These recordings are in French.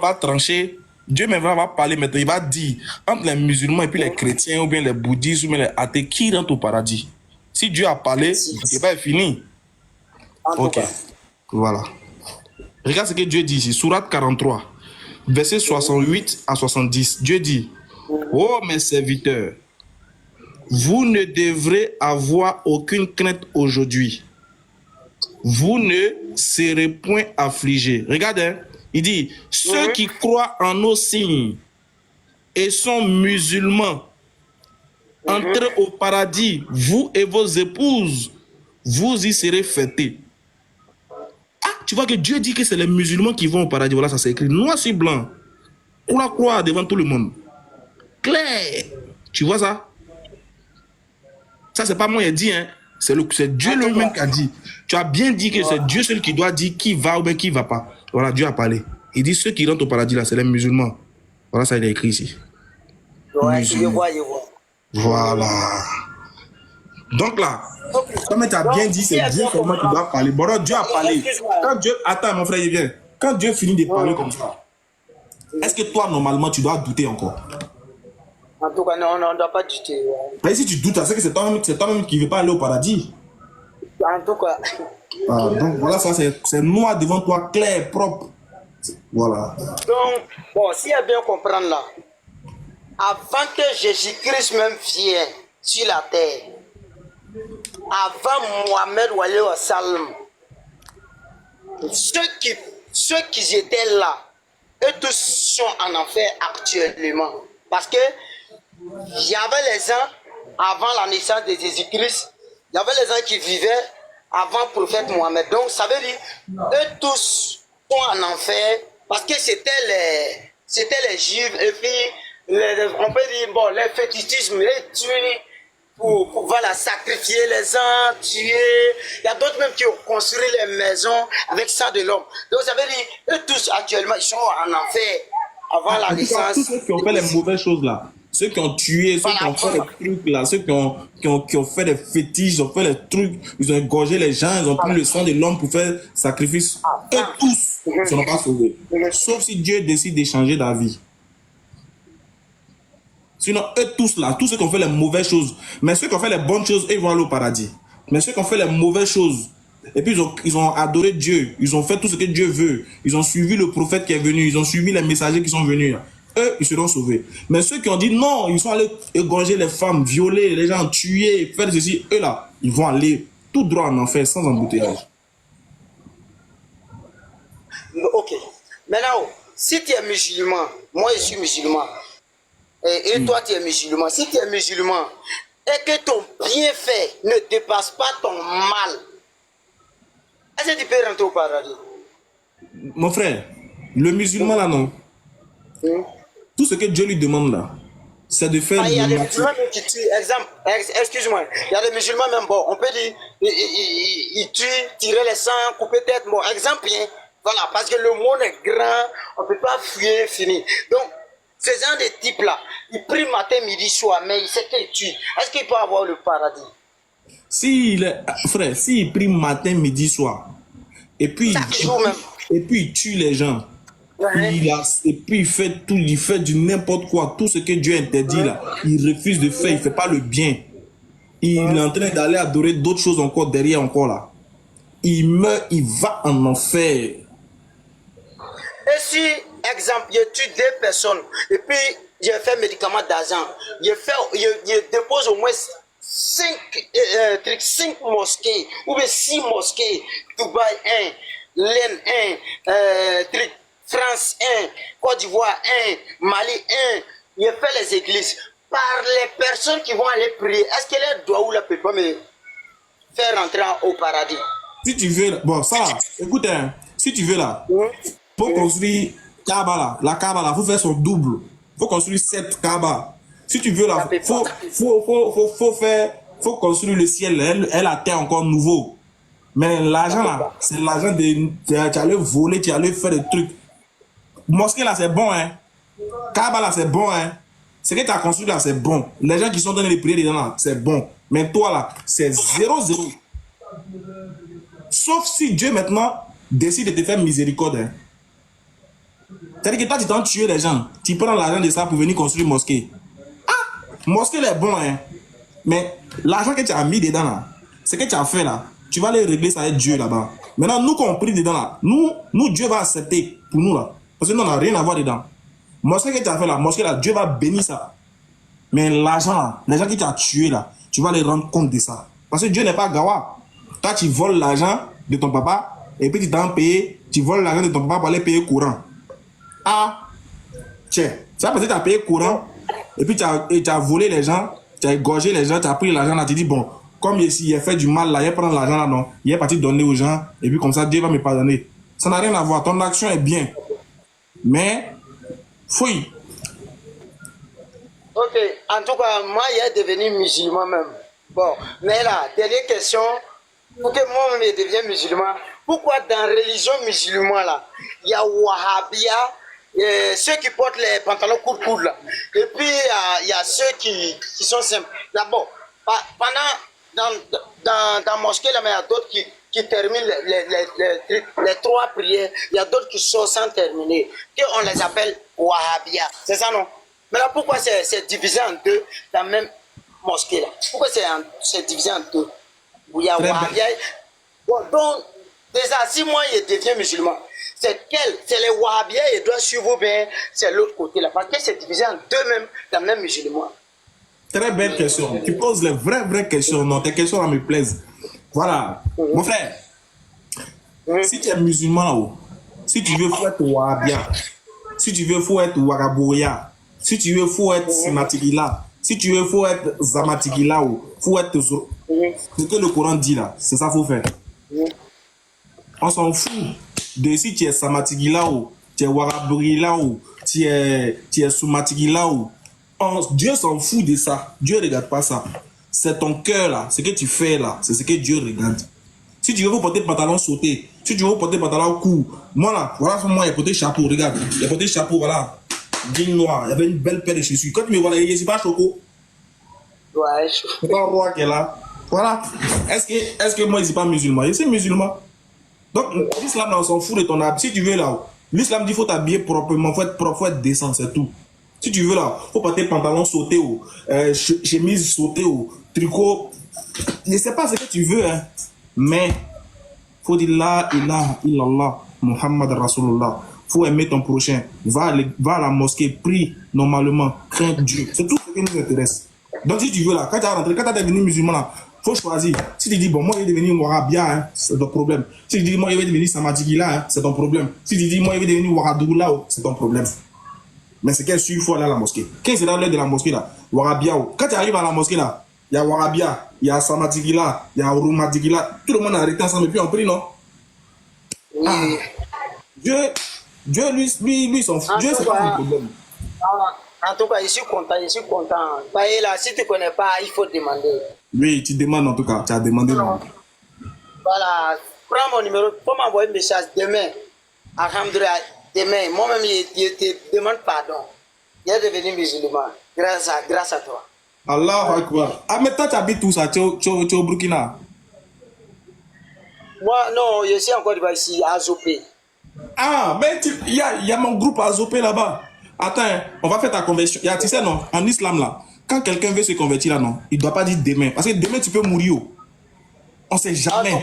va trancher. Dieu maintenant va parler maintenant. Il va dire entre les musulmans et puis les chrétiens ou bien les bouddhistes ou bien les athées, qui rentre au paradis? Si Dieu a parlé, le débat est fini. Ok. Voilà. Regarde ce que Dieu dit ici. Sourate 43, versets 68 à 70. Dieu dit, oh mes serviteurs, vous ne devrez avoir aucune crainte aujourd'hui. Vous ne serez point affligés. Regardez, il dit, ceux qui croient en nos signes et sont musulmans, entrez au paradis, vous et vos épouses, vous y serez fêtés. Ah, tu vois que Dieu dit que c'est les musulmans qui vont au paradis. Voilà, ça c'est écrit noir sur blanc. Croix devant tout le monde. Clair. Tu vois ça? Ça, c'est pas moi qui ai dit, hein. C'est Dieu lui-même qui a dit. Tu as bien dit que c'est Dieu seul qui doit dire qui va ou bien qui ne va pas. Voilà, Dieu a parlé. Il dit ceux qui rentrent au paradis là, c'est les musulmans. Voilà, ça il est écrit ici. Ouais, je vois. Voilà. Donc là, comme tu as bien dit, c'est Dieu seulement qui doit parler. Bon, Dieu a parlé. Quand Dieu... Attends, mon frère, il vient. Quand Dieu finit de parler comme ça, est-ce que toi, normalement, tu dois douter encore? En tout cas, non, on ne doit pas douter. Mais si tu doutes, c'est que c'est toi-même qui ne veux pas aller au paradis. En tout cas. Ah, donc voilà, ça c'est noir devant toi, clair, propre. Voilà. Donc, bon, si à bien comprendre là, avant que Jésus-Christ même vienne sur la terre, avant Mohamed ou alayhi wa sallam, ceux qui étaient là, eux tous sont en enfer actuellement. Parce que il y avait les gens, avant la naissance de Jésus-Christ, il y avait les gens qui vivaient avant le prophète Mohamed. Donc, ça veut dire, eux tous sont en enfer parce que c'était les Juifs et puis, on peut dire, bon, les fétichismes, les tuer pour voilà, sacrifier les gens, tuer. Il y a d'autres même qui ont construit les maisons avec ça de l'homme. Donc, ça veut dire, eux tous actuellement, ils sont en enfer avant la naissance. Tous ceux qui ont fait les mauvaises choses là. Ceux qui ont tué, ceux qui ont fait des trucs là, ceux qui ont fait des fétiches, ils ont fait des trucs, ils ont égorgé les gens, ils ont pris le sang de l'homme pour faire sacrifice. Eux tous ne seront pas sauvés. Sauf si Dieu décide d'échanger d'avis. Sinon, eux tous là, tous ceux qui ont fait les mauvaises choses, mais ceux qui ont fait les bonnes choses, ils vont aller au paradis. Mais ceux qui ont fait les mauvaises choses, et puis ils ont adoré Dieu, ils ont fait tout ce que Dieu veut, ils ont suivi le prophète qui est venu, ils ont suivi les messagers qui sont venus. Eux, ils seront sauvés. Mais ceux qui ont dit non, ils sont allés égorger les femmes, violer les gens, tuer, faire ceci, eux là, ils vont aller tout droit en enfer sans embouteillage. Ok. Maintenant, si tu es musulman, moi je suis musulman, et toi tu es musulman, si tu es musulman, et que ton bienfait ne dépasse pas ton mal, est-ce que tu peux rentrer au paradis? Mon frère, le musulman là non. Tout ce que Dieu lui demande là, c'est de faire il y a le des musulmans qui tuent, excuse-moi, il y a des musulmans même, bon, on peut dire, ils tuent, tirer les sangs, couper tête, bon, exemple, hein, voilà, parce que le monde est grand, on ne peut pas fuir, fini. Donc, ces gens de type là, ils prient matin, midi, soir, mais ils savent qu'ils tuent. Est-ce qu'il peut avoir le paradis? Frère, s'il prie matin, midi, soir, et puis il tue les gens, et puis il fait du n'importe quoi, tout ce que Dieu interdit là, il refuse de faire, il ne fait pas le bien. Il est en train d'aller adorer d'autres choses encore derrière encore là. Il meurt, il va en enfer. Et si, exemple, je tue 2 personnes, et puis je fais médicament d'argent, je dépose au moins 5 mosquées, ou bien 6 mosquées, Dubaï 1, Lenne 1, France 1, Côte d'Ivoire 1, Mali 1, je fais les églises. Par les personnes qui vont aller prier, est-ce que les doigts ou la peut pas me faire rentrer au paradis? Si tu veux, bon ça, écoute, hein, si tu veux là, faut construire Kaaba là, la Kaaba là, faut faire son double, faut construire 7 Kaaba. Si tu veux là, faut construire le ciel, elle a terre encore nouveau. Mais l'argent là, c'est l'argent tu allais voler, tu allais faire des trucs. Mosquée là, c'est bon, hein. Kaaba là, c'est bon, hein. Ce que tu as construit là, c'est bon. Les gens qui sont en train de prier dedans là, c'est bon. Mais toi là, c'est 0-0. Sauf si Dieu maintenant décide de te faire miséricorde. Hein. C'est-à-dire que toi, tu t'en tué les gens. Tu prends l'argent de ça pour venir construire une mosquée. Ah, mosquée, elle est bon, hein. Mais l'argent que tu as mis dedans, là, ce que tu as fait, là, tu vas aller régler ça avec Dieu, là-bas. Maintenant, nous, qu'on prie dedans, là, nous, Dieu va accepter pour nous, là. Parce que nous, on n'a rien à voir dedans. Mosquée que tu as fait, là, mosquée, là, Dieu va bénir ça. Mais l'argent, là, les gens qui t'ont tué, là, tu vas les rendre compte de ça. Parce que Dieu n'est pas gawa. Toi, tu voles l'argent de ton papa, et puis tu t'en payes, tu voles l'argent de ton papa pour aller payer courant. Ah, tiens, ça parce que tu as payé courant, et puis tu as volé les gens, tu as égorgé les gens, tu as pris l'argent là, tu dis bon, comme ici, il a fait du mal là, il prend l'argent là, non, il est parti donner aux gens, et puis comme ça, Dieu va me pardonner. Ça n'a rien à voir, ton action est bien. Mais, fouille. Ok, en tout cas, moi, il est devenu musulman même. Bon, mais là, dernière question, pour que moi-même je devienne musulman, pourquoi dans la religion musulmane, là, il y a Wahhabia, ceux qui portent les pantalons courts là, et puis il y a ceux qui sont simples. D'abord, pendant dans la mosquée, là, mais il y a d'autres qui terminent les trois prières, il y a d'autres qui sont sans terminer, qu'on les appelle Wahhabia. C'est ça, non? Mais là, pourquoi c'est divisé en deux dans la même mosquée là? Pourquoi c'est divisé en deux? Où il y a Wahhabia. Bon, donc, déjà, si moi je deviens musulman, c'est quel? C'est les Wahhabia, ils doivent suivre bien, c'est l'autre côté là. Parce que c'est divisé en deux même dans le même musulman. Très belle question. Tu poses les vraies questions. Non, tes questions là me plaisent. Voilà. Mon frère, si tu es musulman là-haut, si tu veux, faut être Wahhabia. Si tu veux, faut être Wagaboya. Si tu veux, faut être Simatigila. Si tu veux, faut être Zamatigila ou faut être ce que le Coran dit là, c'est ça qu'il faut faire. On s'en fout de si tu es Samatigila ou tu es Wagaboya ou tu es Sumatigila ou. Dieu s'en fout de ça. Dieu ne regarde pas ça. C'est ton cœur là, ce que tu fais là, c'est ce que Dieu regarde. Si tu veux porter pantalon sauté, si tu veux porter pantalon court, moi là, voilà, moi j'ai porté chapeau, regarde, j'ai porté chapeau, voilà, jean noir, il y avait une belle paire de chaussures. Quand tu me vois là, je ne suis pas choco. Ouais, C'est pas un roi qui est là. Voilà. Est-ce que moi je ne suis pas musulman? Je suis musulman. Donc l'islam on s'en fout de ton habit. Si tu veux là, l'islam dit qu'il faut t'habiller proprement, il faut être propre, il faut être décent, c'est tout. Si tu veux là, il faut porter pantalon sauté ou chemise sautée ou tricot. Je ne sais pas ce que tu veux, hein. Mais faut dire la ilaha illallah Muhammad Rasulullah. Faut aimer ton prochain. Va à la mosquée, prie normalement, crains Dieu. C'est tout ce qui nous intéresse. Donc si tu veux là, quand tu as rentré, quand tu es devenu musulman là, faut choisir. Si tu dis bon, moi je vais devenir Wahhabia, hein, c'est ton problème. Si tu dis moi je vais devenir Samatigila, hein, c'est ton problème. Si tu dis moi je vais devenir Wahhadoula, c'est ton problème. Mais c'est qu'il faut aller à la mosquée. Quand c'est dans l'heure de la mosquée là, Wahhabia, quand tu arrives à la mosquée là, il y a Wahhabia, il y a Samatigila, il y a Urumatigila, tout le monde a arrêté ensemble et puis on prie, non? Ah. Dieu lui s'en fout. Dieu, c'est pas un problème. En tout cas, je suis content, je suis content. Bah, là, si tu ne connais pas, il faut demander. Oui, tu demandes en tout cas, tu as demandé. Voilà, prends mon numéro, faut m'envoyer un message demain. Alhamdulillah, demain, moi-même, je te demande pardon. Je suis devenu musulman grâce à toi. Allah Akbar. Ah, mais toi, tu habites où ça? Tu es au Burkina? Moi, non, je suis encore ici, à Zopé. Ah, mais il y a mon groupe à Zopé là-bas. Attends, hein, on va faire ta conversion. Tu sais, non, en islam là, quand quelqu'un veut se convertir là, non, il ne doit pas dire demain. Parce que demain, tu peux mourir. On ne sait jamais.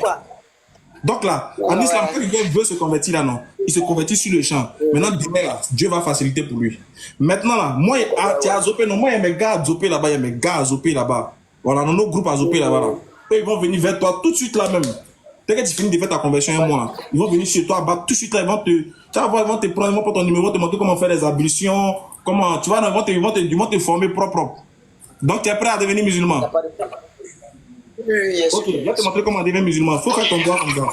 Donc là, en islam, quand quelqu'un veut se convertir là, non, il se convertit sur le champ. Maintenant, demain là, Dieu va faciliter pour lui. Maintenant là, moi, tu es à Zopé, non, moi, il y a mes gars à Zopé là-bas, il y a mes gars à Zopé là-bas. Voilà, dans nos groupes à Zopé là-bas. Là. Eux, ils vont venir vers toi tout de suite là même. Dès que tu finis de faire ta conversion un mois, ils vont venir chez toi, tout de suite là, ils vont te prendre, ils vont prendre ton numéro, ils vont te montrer comment faire les ablutions, comment, tu vois, ils vont te former propre. Donc tu es prêt à devenir musulman? Oui, ok, je vais te montrer comment devenir musulman. Il faut faire ton doigt comme ça.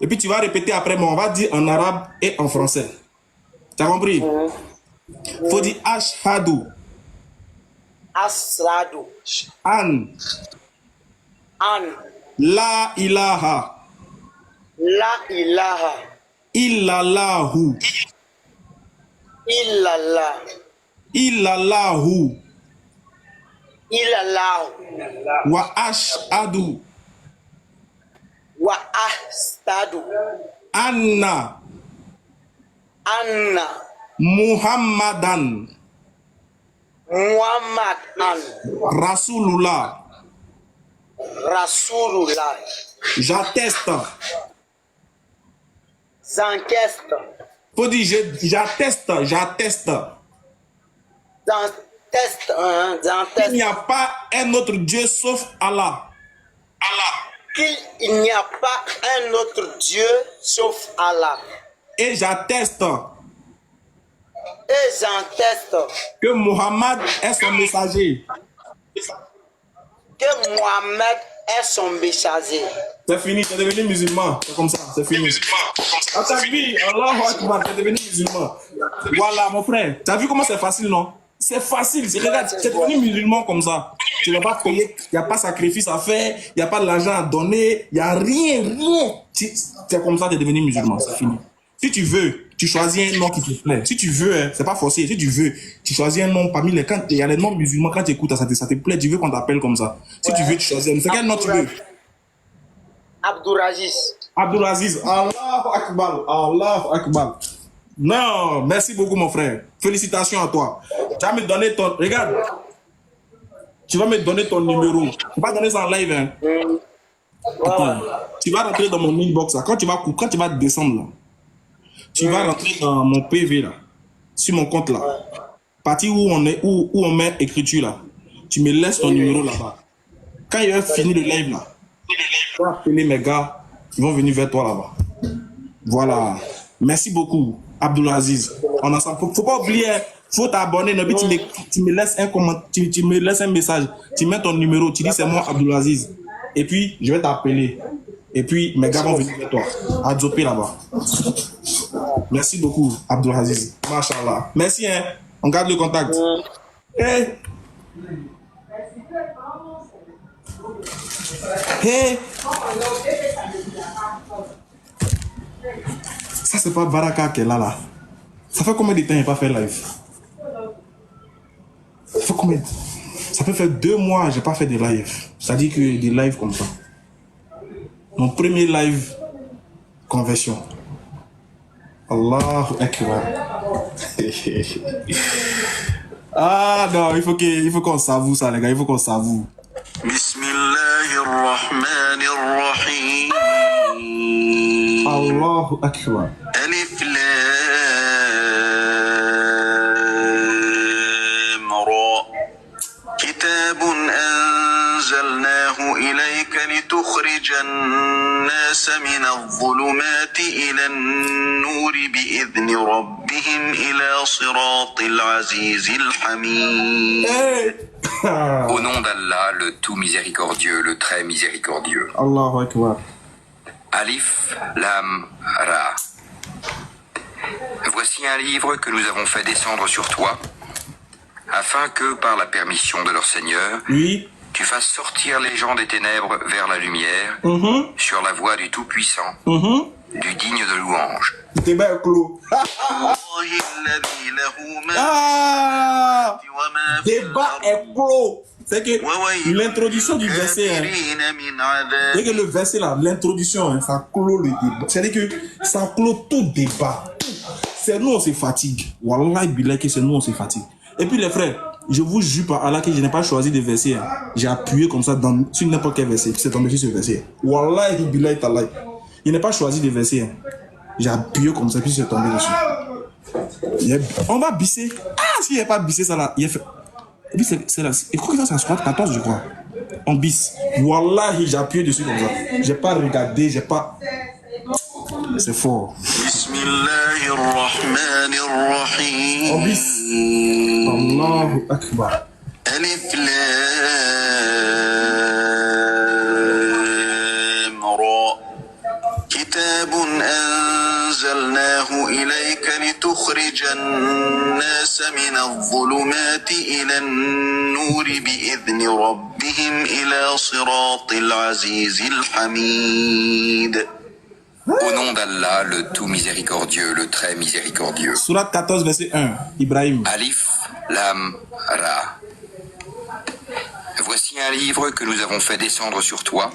Et puis tu vas répéter après moi, on va dire en arabe et en français. Tu as compris? Il faut dire ashhadu. Ashhadu. An. La ilaha. La ilaha. Illallahu. Illallah. Illallahu. Illallahu. Wa ashhadu. Wa ashhadu. Anna. Anna. Muhammadan. Muhammad An. Rasulullah. Rasulullah. J'atteste. J'encaisse. Faut dire j'atteste. J'atteste. J'enteste. Il J'enteste. n'y a pas un autre Dieu sauf Allah. Qu'il n'y a pas un autre Dieu sauf Allah. Et j'atteste Et j'enteste que Muhammad est son messager. que Mohamed est son messager. C'est fini, tu es devenu musulman. C'est comme ça, c'est fini. À ta vie, Allahu Akbar, tu es devenu musulman. Voilà, mon frère. Tu as vu comment c'est facile, non? C'est facile. Regarde, tu es devenu musulman comme ça. Tu ne vas pas payer, il n'y a pas de sacrifice à faire, il n'y a pas de l'argent à donner, il n'y a rien. C'est comme ça, tu es devenu musulman, c'est fini. Si tu veux, tu choisis un nom qui te plaît. Si tu veux, hein, c'est pas forcé. Si tu veux, tu choisis un nom parmi les... Quand il y a les noms musulmans, quand tu écoutes, ça te plaît, tu veux qu'on t'appelle comme ça. Si tu veux, tu choisis un... C'est quel nom tu veux? Abdouraziz. Abdoulaziz. Allahu Akbar. Allahu Akbar. Non, merci beaucoup, mon frère. Félicitations à toi. Tu vas me donner ton... Regarde. Tu vas me donner ton numéro. Tu vas donner ça en live, hein. Attends. Tu vas rentrer dans mon inbox, là. Quand tu vas descendre, là, tu vas rentrer dans mon PV, là. Sur mon compte, là. Partie où on met écriture, là. Tu me laisses ton numéro, là-bas. Quand il va finir le live, là, tu vas appeler mes gars. Ils vont venir vers toi, là-bas. Voilà. Merci beaucoup, Abdoulaziz. On ensemble. Faut pas oublier, faut t'abonner. Tu me laisses un commentaire, tu me laisses un message. Tu mets ton numéro, tu dis c'est moi, Abdoulaziz. Et puis, je vais t'appeler. Et puis, mes gars vont venir vers toi. À Djopé, là-bas. Merci beaucoup, Abdoulaziz. Machallah. Merci, hein. On garde le contact. Hey. Hey. Ça, c'est pas Baraka qui est là, là. Ça fait combien de temps il n'a pas fait live? Ça fait combien? Ça peut faire 2 mois que je n'ai pas fait de live. C'est-à-dire que des lives comme ça. Mon premier live, conversion. Allahu Akbar. Ah non, il faut qu'on savoure ça, les gars. Il faut qu'on savoure. Bismillahirrahmanirrahim. Allahu Akbar. Alif Lam Ra. Kitabun anzalnahu ilayka litukhrijan الناس من الظلمات إلى النور بإذن ربهم إلى صراط العزيز الحميد. Au nom d'Allah, le tout miséricordieux, le très miséricordieux. Allahu Akbar. Alif Lam Ra. Voici un livre que nous avons fait descendre sur toi, afin que, par la permission de leur Seigneur, Oui. tu fasses sortir les gens des ténèbres vers la lumière, sur la voie du Tout-Puissant, du digne de louange. Débat est clos. Ah! Débat est clos. C'est que l'introduction du verset, hein, c'est que le verset là, l'introduction, hein, ça clôt le débat. C'est-à-dire que ça clôt tout débat. C'est nous on se fatigue. Wallahi billah que c'est nous on se fatigue. Et puis les frères, je vous jure par Allah que je n'ai pas choisi de verset. Hein. J'ai appuyé comme ça sur n'importe quel verset. C'est tombé sur ce verset. Wallahi billah ta'ala. Je n'ai pas choisi de verset. Hein. J'ai appuyé comme ça puis c'est tombé dessus. On va bisser. Ah, s'il n'y a pas bissé ça là, il a fait. Et puis c'est là. Et quoi que ça, c'est à Sourate 14, je crois. On bisse. Wallahi, j'ai appuyé dessus comme ça. J'ai pas regardé, j'ai pas. C'est fort. Bismillahirrahmanirrahim. On bisse. Allahu Akbar. Alif Lam Ra. Kitabun anzalnahu ilayka litukhrijan الناس من الظلمات إلى النور بإذن ربهم إلى صراط العزيز الحميد. Au nom d'Allah, le tout miséricordieux, le très miséricordieux. Sourate 14, verset 1. Ibrahim. Alif Lam Ra. Voici un livre que nous avons fait descendre sur toi,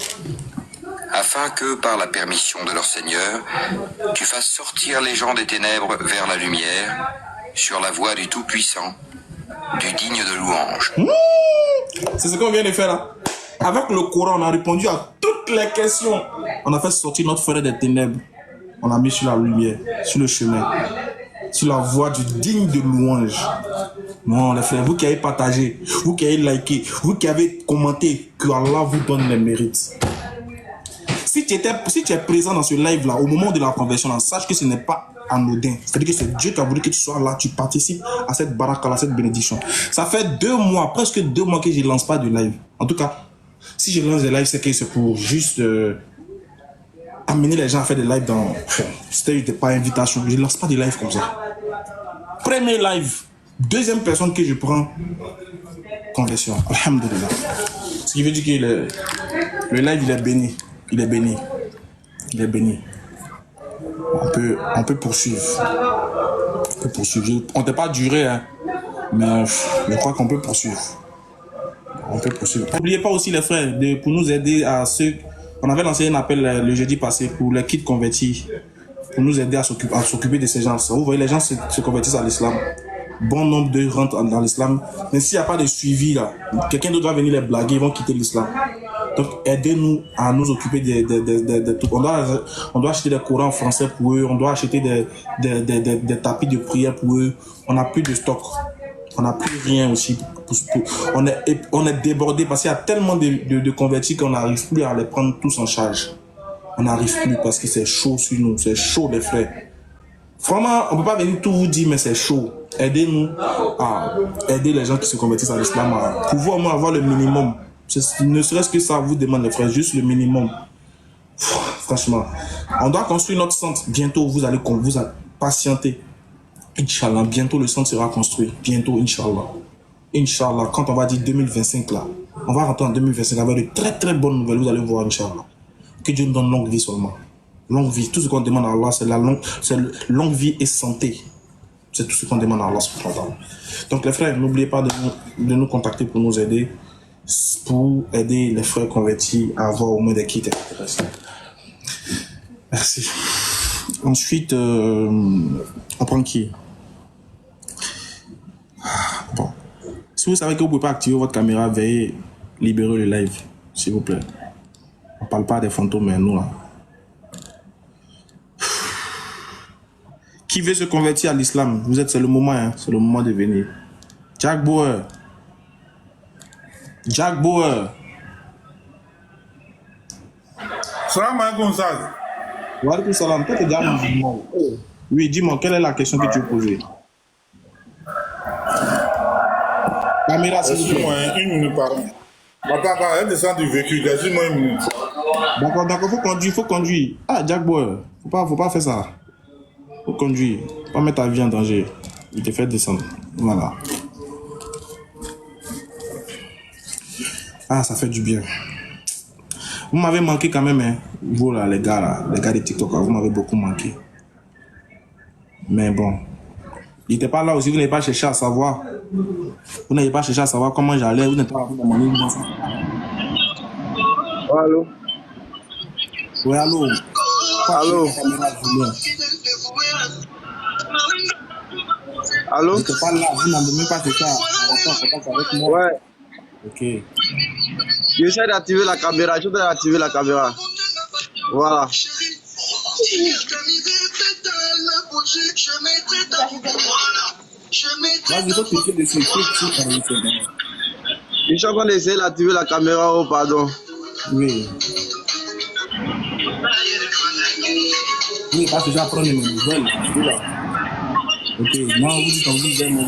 afin que, par la permission de leur Seigneur, tu fasses sortir les gens des ténèbres vers la lumière, sur la voie du Tout-Puissant, du digne de louange. C'est ce qu'on vient de faire là. Avec le Coran, on a répondu à toutes les questions. On a fait sortir notre frère des ténèbres. On l'a mis sur la lumière, sur le chemin, sur la voie du digne de louange. Non, les frères, vous qui avez partagé, vous qui avez liké, vous qui avez commenté, que Allah vous donne les mérites. Si tu es présent dans ce live-là, au moment de la conversion, là, sache que ce n'est pas anodin. C'est-à-dire que c'est Dieu qui a voulu que tu sois là, tu participes à cette baraka, à cette bénédiction. Ça fait 2 mois, presque 2 mois que je ne lance pas de live. En tout cas, si je lance des lives, c'est que c'est pour juste amener les gens à faire des lives dans... C'était pas invitation, je ne lance pas de live comme ça. Premier live, 2e personne que je prends, conversion. Alhamdulillah. Ce qui veut dire que le live, il est béni. Il est béni. Il est béni. On peut poursuivre. On peut poursuivre. On ne t'a pas duré, hein, mais je crois qu'on peut poursuivre. On peut poursuivre. N'oubliez pas aussi les frères, pour nous aider à ceux... On avait lancé un appel le jeudi passé pour les kits convertis, pour nous aider à s'occuper de ces gens. Vous voyez, les gens se convertissent à l'islam. Bon nombre d'eux rentrent dans l'islam. Mais s'il n'y a pas de suivi, là, quelqu'un d'autre va venir les blaguer, ils vont quitter l'islam. Donc, aidez-nous à nous occuper de tout. On doit acheter des Corans en français pour eux, on doit acheter des tapis de prière pour eux. On n'a plus de stock. On n'a plus rien aussi. On est débordé parce qu'il y a tellement de convertis qu'on n'arrive plus à les prendre tous en charge. On n'arrive plus parce que c'est chaud sur nous. C'est chaud, les frères. Vraiment, on ne peut pas venir tout vous dire, mais c'est chaud. Aidez-nous à aider les gens qui se convertissent à l'islam à pouvoir avoir le minimum. Ne serait-ce que ça vous demande, les frères, juste le minimum. Franchement, on doit construire notre centre. Bientôt, vous allez patienter. Inch'Allah, bientôt le centre sera construit. Bientôt, Inch'Allah. Inch'Allah, quand on va dire 2025 là, on va rentrer en 2025 avec de très très bonnes nouvelles. Vous allez voir, Inch'Allah. Que Dieu nous donne longue vie seulement. Longue vie. Tout ce qu'on demande à Allah, c'est longue vie et santé. C'est tout ce qu'on demande à Allah. Donc les frères, n'oubliez pas de nous contacter pour nous aider. Pour aider les frères convertis à avoir au moins des kits intéressants. Merci. Ensuite, on prend qui? Bon. Si vous savez que vous ne pouvez pas activer votre caméra, veuillez libérer le live, s'il vous plaît. On ne parle pas des fantômes, mais nous là. Qui veut se convertir à l'islam? C'est le moment, hein? C'est le moment de venir. Jack Bauer. Jack Bauer. Salam alaikum, Saz. Wa alaikum salam. Toi, tu es déjà musulman. Oui, dis-moi, quelle est la question que tu veux poser? Caméra, s'il vous plaît. 1 minute, pardon. Papa, elle descend du véhicule, laisse-moi 1 minute. D'accord, faut conduire. Ah, Jack Bauer, faut pas faire ça. Faut conduire. Faut pas mettre ta vie en danger. Il te fait descendre. Voilà. Ah, ça fait du bien. Vous m'avez manqué quand même, hein. Vous là, les gars de TikTok, vous m'avez beaucoup manqué. Mais bon, il n'était pas là aussi, vous n'avez pas cherché à savoir. Vous n'avez pas cherché à savoir comment j'allais, vous n'êtes pas là pour demander. Allô? Oui, allô? Allô? Allô? Vous n'êtes pas là, vous n'avez même pas cherché à rentrer en contact avec moi. Ouais. Ok. J'essaie d'activer la caméra, je dois activer la caméra. Voilà. Vas-y, faut cliquer dessus. Je suis en train d'essayer d'activer la caméra, oh pardon. Oui. Oui, parce que je vais prendre mes nouvelles. Ok, non, vous dites qu'on vous aime.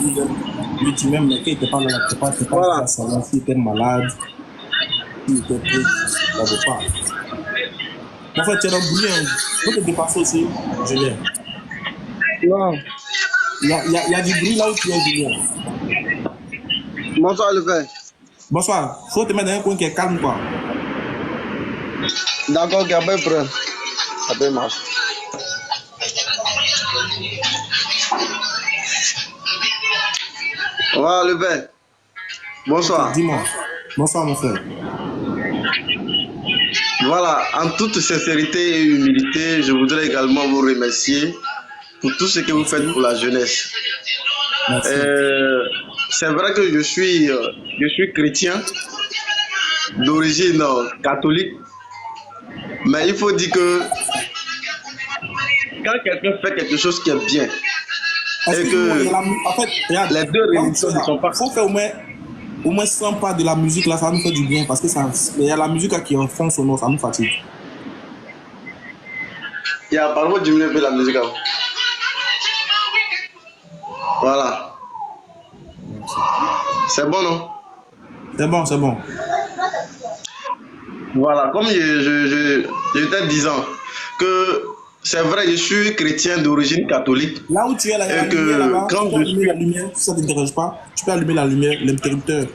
Oui, tu m'aimes, mais qu'il n'était pas là, tu n'es pas là, savoir s'il était malade, s'il était prêt, ça ne veut pas. En fait, tu es dans le bruit, il faut te dépasser aussi, Julien. Non. Il y a du bruit là où tu es, Julien. Bonsoir, le père. Bonsoir, il faut te mettre dans un coin qui est calme, quoi. D'accord, ok, après, prêt. Après, marche. Voilà, le père. Bonsoir. Dis-moi. Bonsoir, mon frère. Voilà, en toute sincérité et humilité, je voudrais également vous remercier pour tout ce que vous faites pour la jeunesse. Merci. C'est vrai que je suis chrétien d'origine catholique, mais il faut dire que quand quelqu'un fait quelque chose qui est bien, et que En fait, regarde, les deux religions ne sont pas... faut faire au moins 100 pas de la musique là, ça nous fait du bien parce que il y a la musique là qui est en fond sonore, ça nous fatigue. Il y a par contre diminuer un peu la musique. Voilà. C'est bon, non? C'est bon, c'est bon. Voilà, comme j'étais disant que c'est vrai, je suis chrétien d'origine catholique. Là où tu es là, il y a la Et que lumière là-bas, quand tu peux je allumer la lumière, si ça ne t'intéresse pas, tu peux allumer la lumière, l'interrupteur.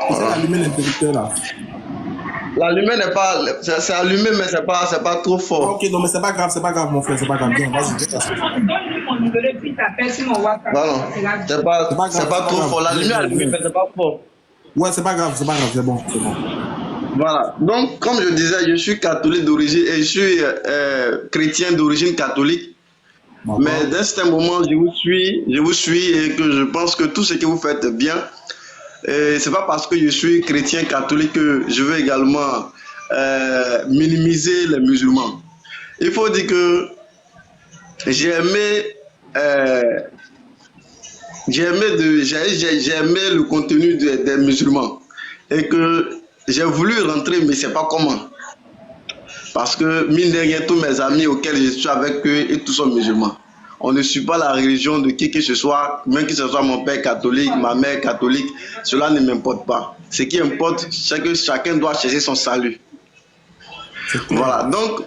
Tu sais allumer l'interrupteur là. La lumière n'est pas... C'est allumé, mais c'est pas trop fort. Ok, non mais c'est pas grave mon frère, c'est pas grave. Bien, vas-y, viens. Donne-lui mon numéro puis t'appelles sur mon WhatsApp. Voilà. C'est pas trop fort. La lumière est allumée, mais c'est pas fort. Ouais, c'est pas grave, c'est bon, c'est bon. Voilà. Donc, comme je disais, je suis catholique d'origine et je suis chrétien d'origine catholique. D'accord. Mais d'un certain moment, je vous suis et que je pense que tout ce que vous faites est bien. C'est pas parce que je suis chrétien catholique que je veux également minimiser les musulmans. Il faut dire que j'ai aimé le contenu des musulmans et que j'ai voulu rentrer, mais c'est pas comment. Parce que mine de rien, tous mes amis auxquels je suis avec eux, et tous sont musulmans. On ne suit pas la religion de qui que ce soit, même que ce soit mon père catholique, ma mère catholique, cela ne m'importe pas. Ce qui importe, c'est que chacun doit chercher son salut. Voilà, donc,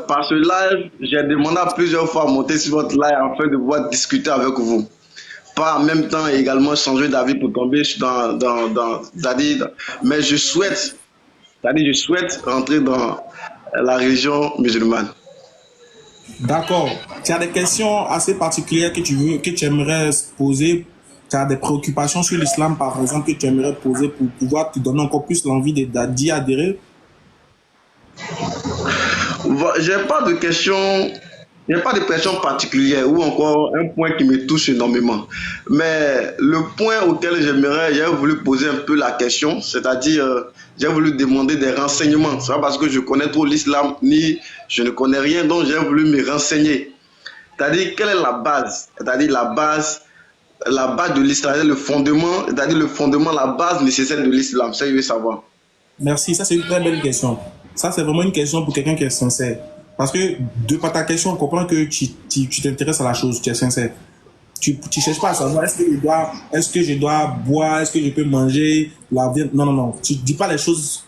par ce live, j'ai demandé à plusieurs fois à monter sur votre live afin de pouvoir discuter avec vous. Pas en même temps également changer d'avis pour tomber mais je souhaite rentrer dans la religion musulmane. D'accord. Tu as des questions assez particulières que tu aimerais poser. Tu as des préoccupations sur l'islam, par exemple, que tu aimerais poser pour pouvoir te donner encore plus l'envie d'y adhérer. J'ai pas de questions. Il n'y a pas de pression particulière ou encore un point qui me touche énormément. Mais le point auquel j'ai voulu poser un peu la question, c'est-à-dire j'ai voulu demander des renseignements. C'est pas parce que je connais trop l'islam ni je ne connais rien, donc j'ai voulu me renseigner. C'est-à-dire quelle est la base, c'est-à-dire la base de l'islam, le fondement, c'est-à-dire le fondement, la base nécessaire de l'islam. Ça, je veux savoir. Merci, ça c'est une très belle question. Ça c'est vraiment une question pour quelqu'un qui est sincère. Parce que de par ta question, on comprend que tu t'intéresses à la chose, tu es sincère. Tu cherches pas à savoir est-ce que je dois boire, est-ce que je peux manger la viande. Non. Tu dis pas les choses.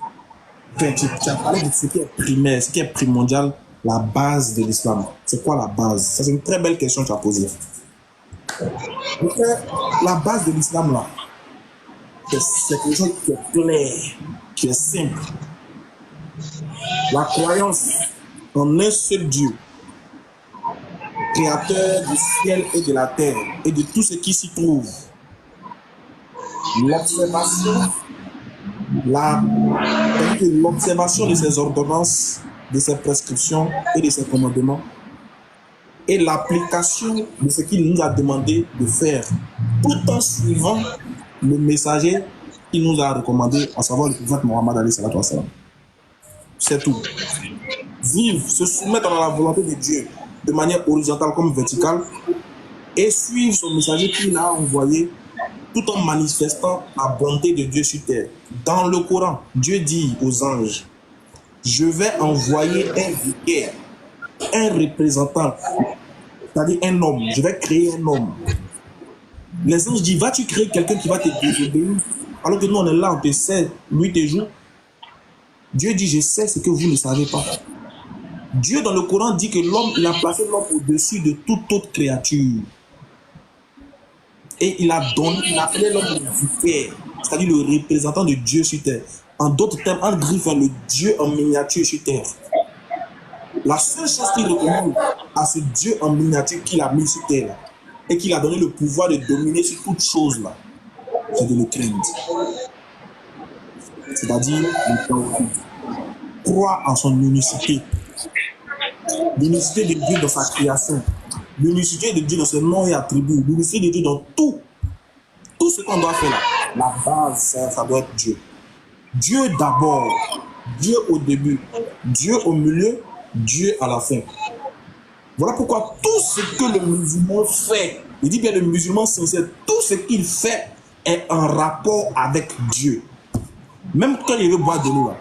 Enfin, tu as parlé de ce qui est primaire, ce qui est primordial, la base de l'islam. C'est quoi la base? Ça c'est une très belle question que tu as posée. La base de l'islam là, c'est quelque chose qui est clair, qui est simple. La croyance en un seul Dieu, créateur du ciel et de la terre et de tout ce qui s'y trouve. L'observation de ses ordonnances, de ses prescriptions et de ses commandements et l'application de ce qu'il nous a demandé de faire tout en suivant le messager qui nous a recommandé, à savoir le prophète Mohammed alayhi salatu wa salam. C'est tout. Vivre, se soumettre à la volonté de Dieu de manière horizontale comme verticale et suivre son messager qu'il a envoyé tout en manifestant la bonté de Dieu sur terre. Dans le Coran, Dieu dit aux anges, je vais envoyer un vicaire, un représentant, c'est-à-dire un homme, je vais créer un homme. Les anges disent, vas-tu créer quelqu'un qui va te désobéir alors que nous on est là, on te sait nuit et jour. Dieu dit, je sais ce que vous ne savez pas. Dieu dans le Coran dit que l'homme, il a placé l'homme au-dessus de toute autre créature. Et il a appelé l'homme le vicaire, c'est-à-dire le représentant de Dieu sur terre. En d'autres termes, en griffant le Dieu en miniature sur terre. La seule chose qu'il recommande à ce Dieu en miniature qu'il a mis sur terre et qu'il a donné le pouvoir de dominer sur toute chose là, c'est de le craindre. C'est-à-dire, croire en son unicité. L'unicité de Dieu dans sa création. L'unicité de Dieu dans ses noms et attributs. L'unicité de Dieu dans tout. Tout ce qu'on doit faire là. La base, ça doit être Dieu. Dieu d'abord. Dieu au début. Dieu au milieu. Dieu à la fin. Voilà pourquoi tout ce que le musulman fait, il dit bien le musulman sincère, tout ce qu'il fait est en rapport avec Dieu. Même quand il veut boire de l'eau là,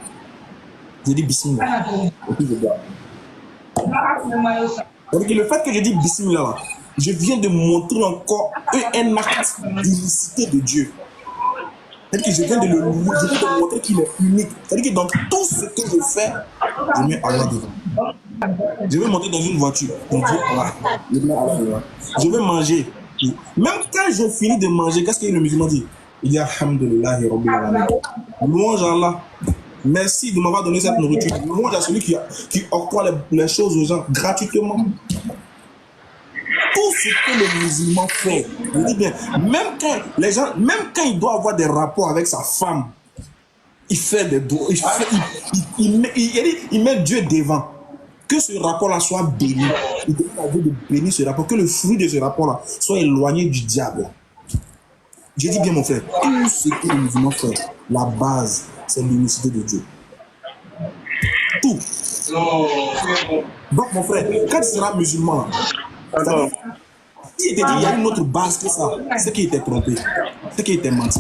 je dis bismillah. Et puis je bois. Donc le fait que je dis bismillah là, je viens de montrer encore un acte d'unicité de Dieu. C'est-à-dire que je viens de le louer, je viens de montrer qu'il est unique. C'est-à-dire que dans tout ce que je fais, je mets Allah devant. Je vais monter dans une voiture, je dis Allah. Je vais manger. Même quand je finis de manger, qu'est-ce que le musulman dit? Il dit Alhamdulillah, louange à Allah. Merci de m'avoir donné cette nourriture. Louange à celui qui octroie les choses aux gens gratuitement. Tout ce que le musulman fait, je dis bien, même quand il doit avoir des rapports avec sa femme, il fait des doigts, il met Dieu devant. Que ce rapport-là soit béni. Il demande à Dieu de bénir ce rapport, que le fruit de ce rapport-là soit éloigné du diable. Je dis bien mon frère, tout ce que le musulman fait, la base, c'est l'unicité de Dieu. Tout. Donc mon frère, quand tu seras musulman, il était dit, il y a une autre base que ça. C'est qu'il était trompé. C'est qu'il était menti.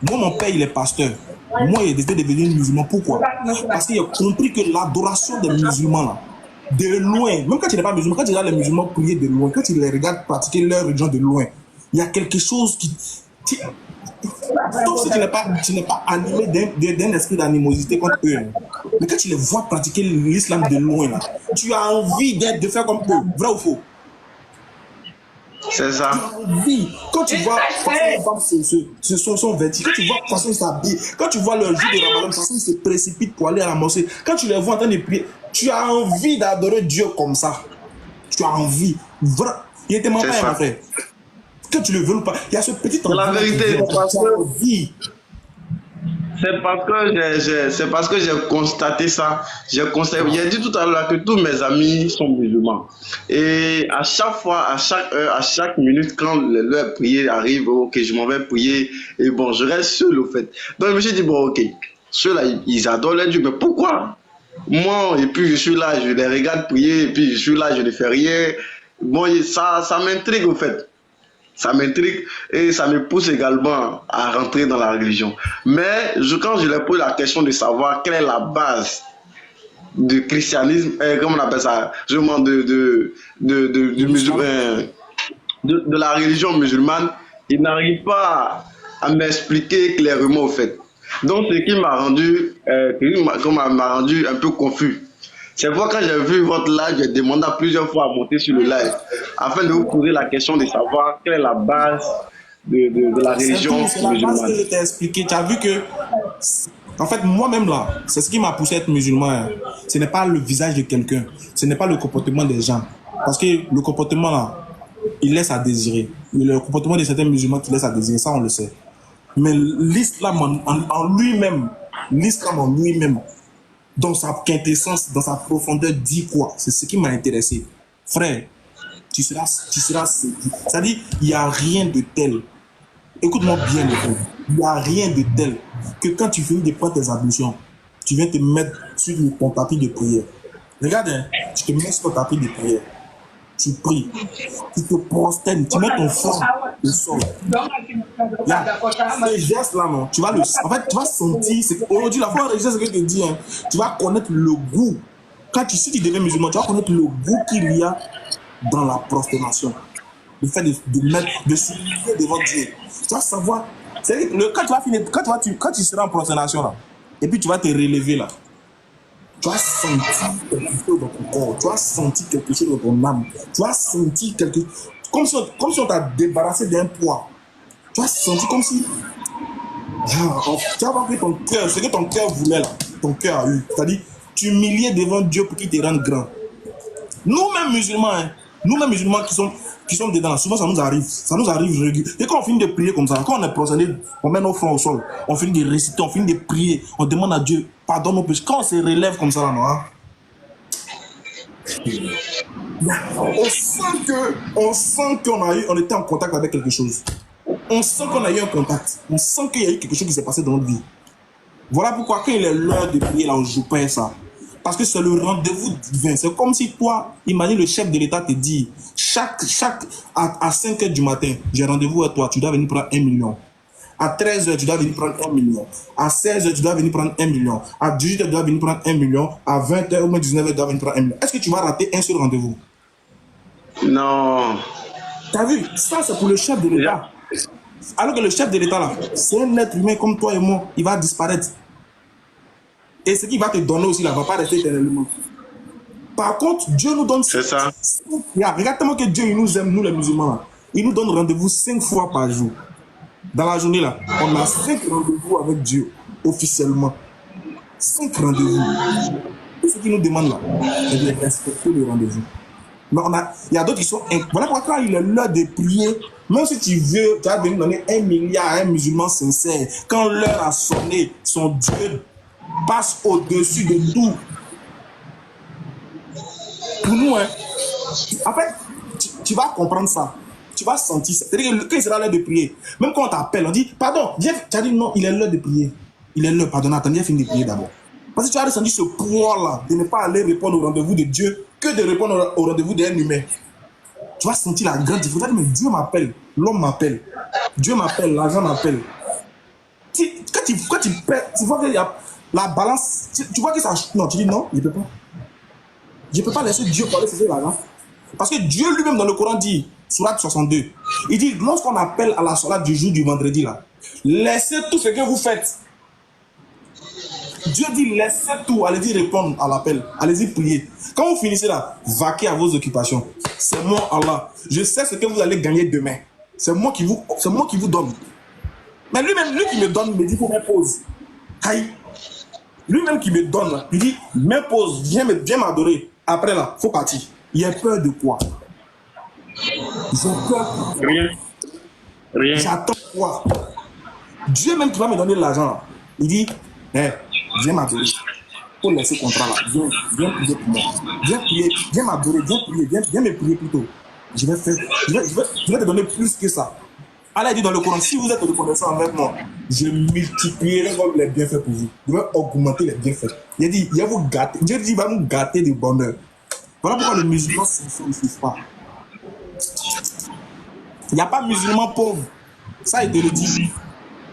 Moi, mon père, il est pasteur. Moi, il a décidé de devenir musulman. Pourquoi? Parce qu'il a compris que l'adoration des musulmans, là, de loin, même quand il n'est pas musulman, quand il regarde les musulmans prier de loin, quand il les regarde pratiquer leur religion de loin, il y a quelque chose qui sauf si tu n'es pas animé d'un esprit d'animosité contre eux. Mais quand tu les vois pratiquer l'islam de loin, là, tu as envie de faire comme eux. Vrai ou faux? C'est ça. Quand tu vois les femmes sont vêtues, quand tu vois la façon s'habiller, quand tu vois leur jour de Ramadan, la façon ils se précipitent pour aller à la mosquée, quand tu les vois en train de prier, tu as envie d'adorer Dieu comme ça. Tu as envie. Vrai. Il était pas mon frère. Que tu le veux ou pas, il y a ce petit envie. La vérité, c'est parce que j'ai constaté ça. J'ai dit tout à l'heure que tous mes amis sont musulmans. Et à chaque fois, à chaque heure, à chaque minute, quand l'heure prière arrive, ok, je m'en vais prier. Et bon, je reste seul au fait. Donc je me suis dit, bon, ok, ceux-là, ils adorent leur Dieu. Mais pourquoi? Moi, et puis je suis là, je les regarde prier, et puis je suis là, je ne fais rien. Bon, ça m'intrigue au fait. Ça m'intrigue et ça me pousse également à rentrer dans la religion. Mais quand je leur pose la question de savoir quelle est la base du christianisme, comment on appelle ça, je demande de la religion musulmane, ils n'arrivent pas à m'expliquer clairement au fait. Donc ce qui m'a rendu, m'a rendu un peu confus. C'est pourquoi quand j'ai vu votre live, j'ai demandé plusieurs fois à monter sur le live afin de vous poser la question de savoir quelle est la base de la religion musulmane. C'est la base que je t'ai expliqué. Tu as vu que, en fait, moi-même là, c'est ce qui m'a poussé à être musulman. Ce n'est pas le visage de quelqu'un, ce n'est pas le comportement des gens. Parce que le comportement là, il laisse à désirer. Le comportement de certains musulmans qui laisse à désirer, ça on le sait. Mais l'islam en lui-même, dans sa quintessence, dans sa profondeur, dit quoi? C'est ce qui m'a intéressé. Frère, tu seras c'est-à-dire, il n'y a rien de tel. Écoute-moi bien, il n'y a rien de tel que quand tu finis de prendre tes ablutions, tu viens te mettre sur ton tapis de prière. Regarde, hein, tu te mets sur ton tapis de prière. Tu pries, tu te prosternes, tu mets ton front au sol. Là, ce geste-là, non, tu vas sentir, aujourd'hui, la fois ce que je te dis, hein, tu vas connaître le goût. Si tu deviens musulman, tu vas connaître le goût qu'il y a dans la prosternation. Le fait de s'humilier devant Dieu. Tu vas savoir, quand tu seras en prosternation, là, et puis tu vas te relever, là, tu vas sentir quelque chose dans ton corps, tu vas sentir quelque chose dans ton âme, tu vas sentir quelque chose, comme si on t'a débarrassé d'un poids. Tu vas sentir comme si, tu vas voir ton cœur, ce que ton cœur voulait là, ton cœur a eu. C'est-à-dire, tu humiliais devant Dieu pour qu'il te rende grand. Nous-mêmes musulmans, qui sommes, qui sont dedans, souvent ça nous arrive régulièrement. Et quand on finit de prier comme ça, quand on est prosterné, on met nos fronts au sol, on finit de réciter, on finit de prier, on demande à Dieu, pardonne nos péchés. Quand on se relève comme ça là, non, hein, on sent qu'on était en contact avec quelque chose. On sent qu'on a eu un contact. On sent qu'il y a eu quelque chose qui s'est passé dans notre vie. Voilà pourquoi quand il est l'heure de prier, là, on ne joue pas ça. Parce que c'est le rendez-vous divin. C'est comme si toi, imagine le chef de l'État te dit, à 5 h du matin, j'ai rendez-vous avec toi, tu dois venir prendre 1 million. À 13 h, tu dois venir prendre 1 million. À 16 h, tu dois venir prendre 1 million. À 18 h, tu dois venir prendre 1 million. À 20 h ou même 19 h, tu dois venir prendre 1 million. Est-ce que tu vas rater un seul rendez-vous? Non. T'as vu? Ça, c'est pour le chef de l'État. Alors que le chef de l'État, là, c'est un être humain comme toi et moi. Il va disparaître. Et ce qu'il va te donner aussi, là, va pas rester éternellement. Par contre, Dieu nous donne... C'est ça. Regarde tellement que Dieu, il nous aime, nous les musulmans, là. Il nous donne rendez-vous 5 fois par jour. Dans la journée, là, on a 5 rendez-vous avec Dieu, officiellement. 5 rendez-vous. Tout ce qu'il nous demande, là, c'est de respecter le rendez-vous. Mais il y a d'autres qui sont... Voilà pourquoi il est l'heure de prier. Même si tu veux, tu vas venir donner 1 milliard à un musulman sincère. Quand l'heure a sonné, son Dieu passe au-dessus de tout. Pour nous, hein, en fait, tu vas comprendre ça. Tu vas sentir ça. C'est-à-dire que quand il sera l'heure de prier, même quand on t'appelle, on dit, pardon, viens, tu as dit non, il est l'heure de prier. Il est l'heure, pardon, attends, viens finir de prier d'abord. Parce que tu as ressenti ce poids-là de ne pas aller répondre au rendez-vous de Dieu que de répondre au rendez-vous d'un humain. Tu vas sentir la grande différence. Mais Dieu m'appelle, l'homme m'appelle, Dieu m'appelle, l'argent m'appelle. Quand tu perds, tu vois qu'il y a la balance, tu vois que ça... Non, tu dis non, je ne peux pas. Je ne peux pas laisser Dieu parler sur l'argent. Parce que Dieu lui-même dans le Coran dit, Sourate 62, il dit, lorsqu'on appelle à la sourate du jour du vendredi, là, laissez tout ce que vous faites. Dieu dit, laissez tout, allez-y répondre à l'appel, allez-y prier. Quand vous finissez là, vaquez à vos occupations. C'est moi, Allah. Je sais ce que vous allez gagner demain. C'est moi qui vous donne. Mais lui-même, lui qui me donne, il me dit, il faut m'impose. Aïe. Lui-même qui me donne, là, il dit, m'impose, viens m'adorer. Après là, il faut partir. Il a peur de quoi? J'ai peur. Rien. J'attends quoi? Dieu même qui va me donner l'argent là. Il dit, hey, viens m'adorer. Pour laisser le contrat là. Viens prier pour moi. Viens prier, viens m'adorer, viens prier, viens me prier plutôt. Je vais te donner plus que ça. Allah dit dans le Coran, si vous êtes reconnaissant avec moi, je multiplierai les bienfaits pour vous. Je vais augmenter les bienfaits. Il dit, il va vous gâter. Dieu dit, il va nous gâter de bonheur. Voilà pourquoi les musulmans ne souffrent pas. Il n'y a pas de musulman pauvre. Ça, il te le dit.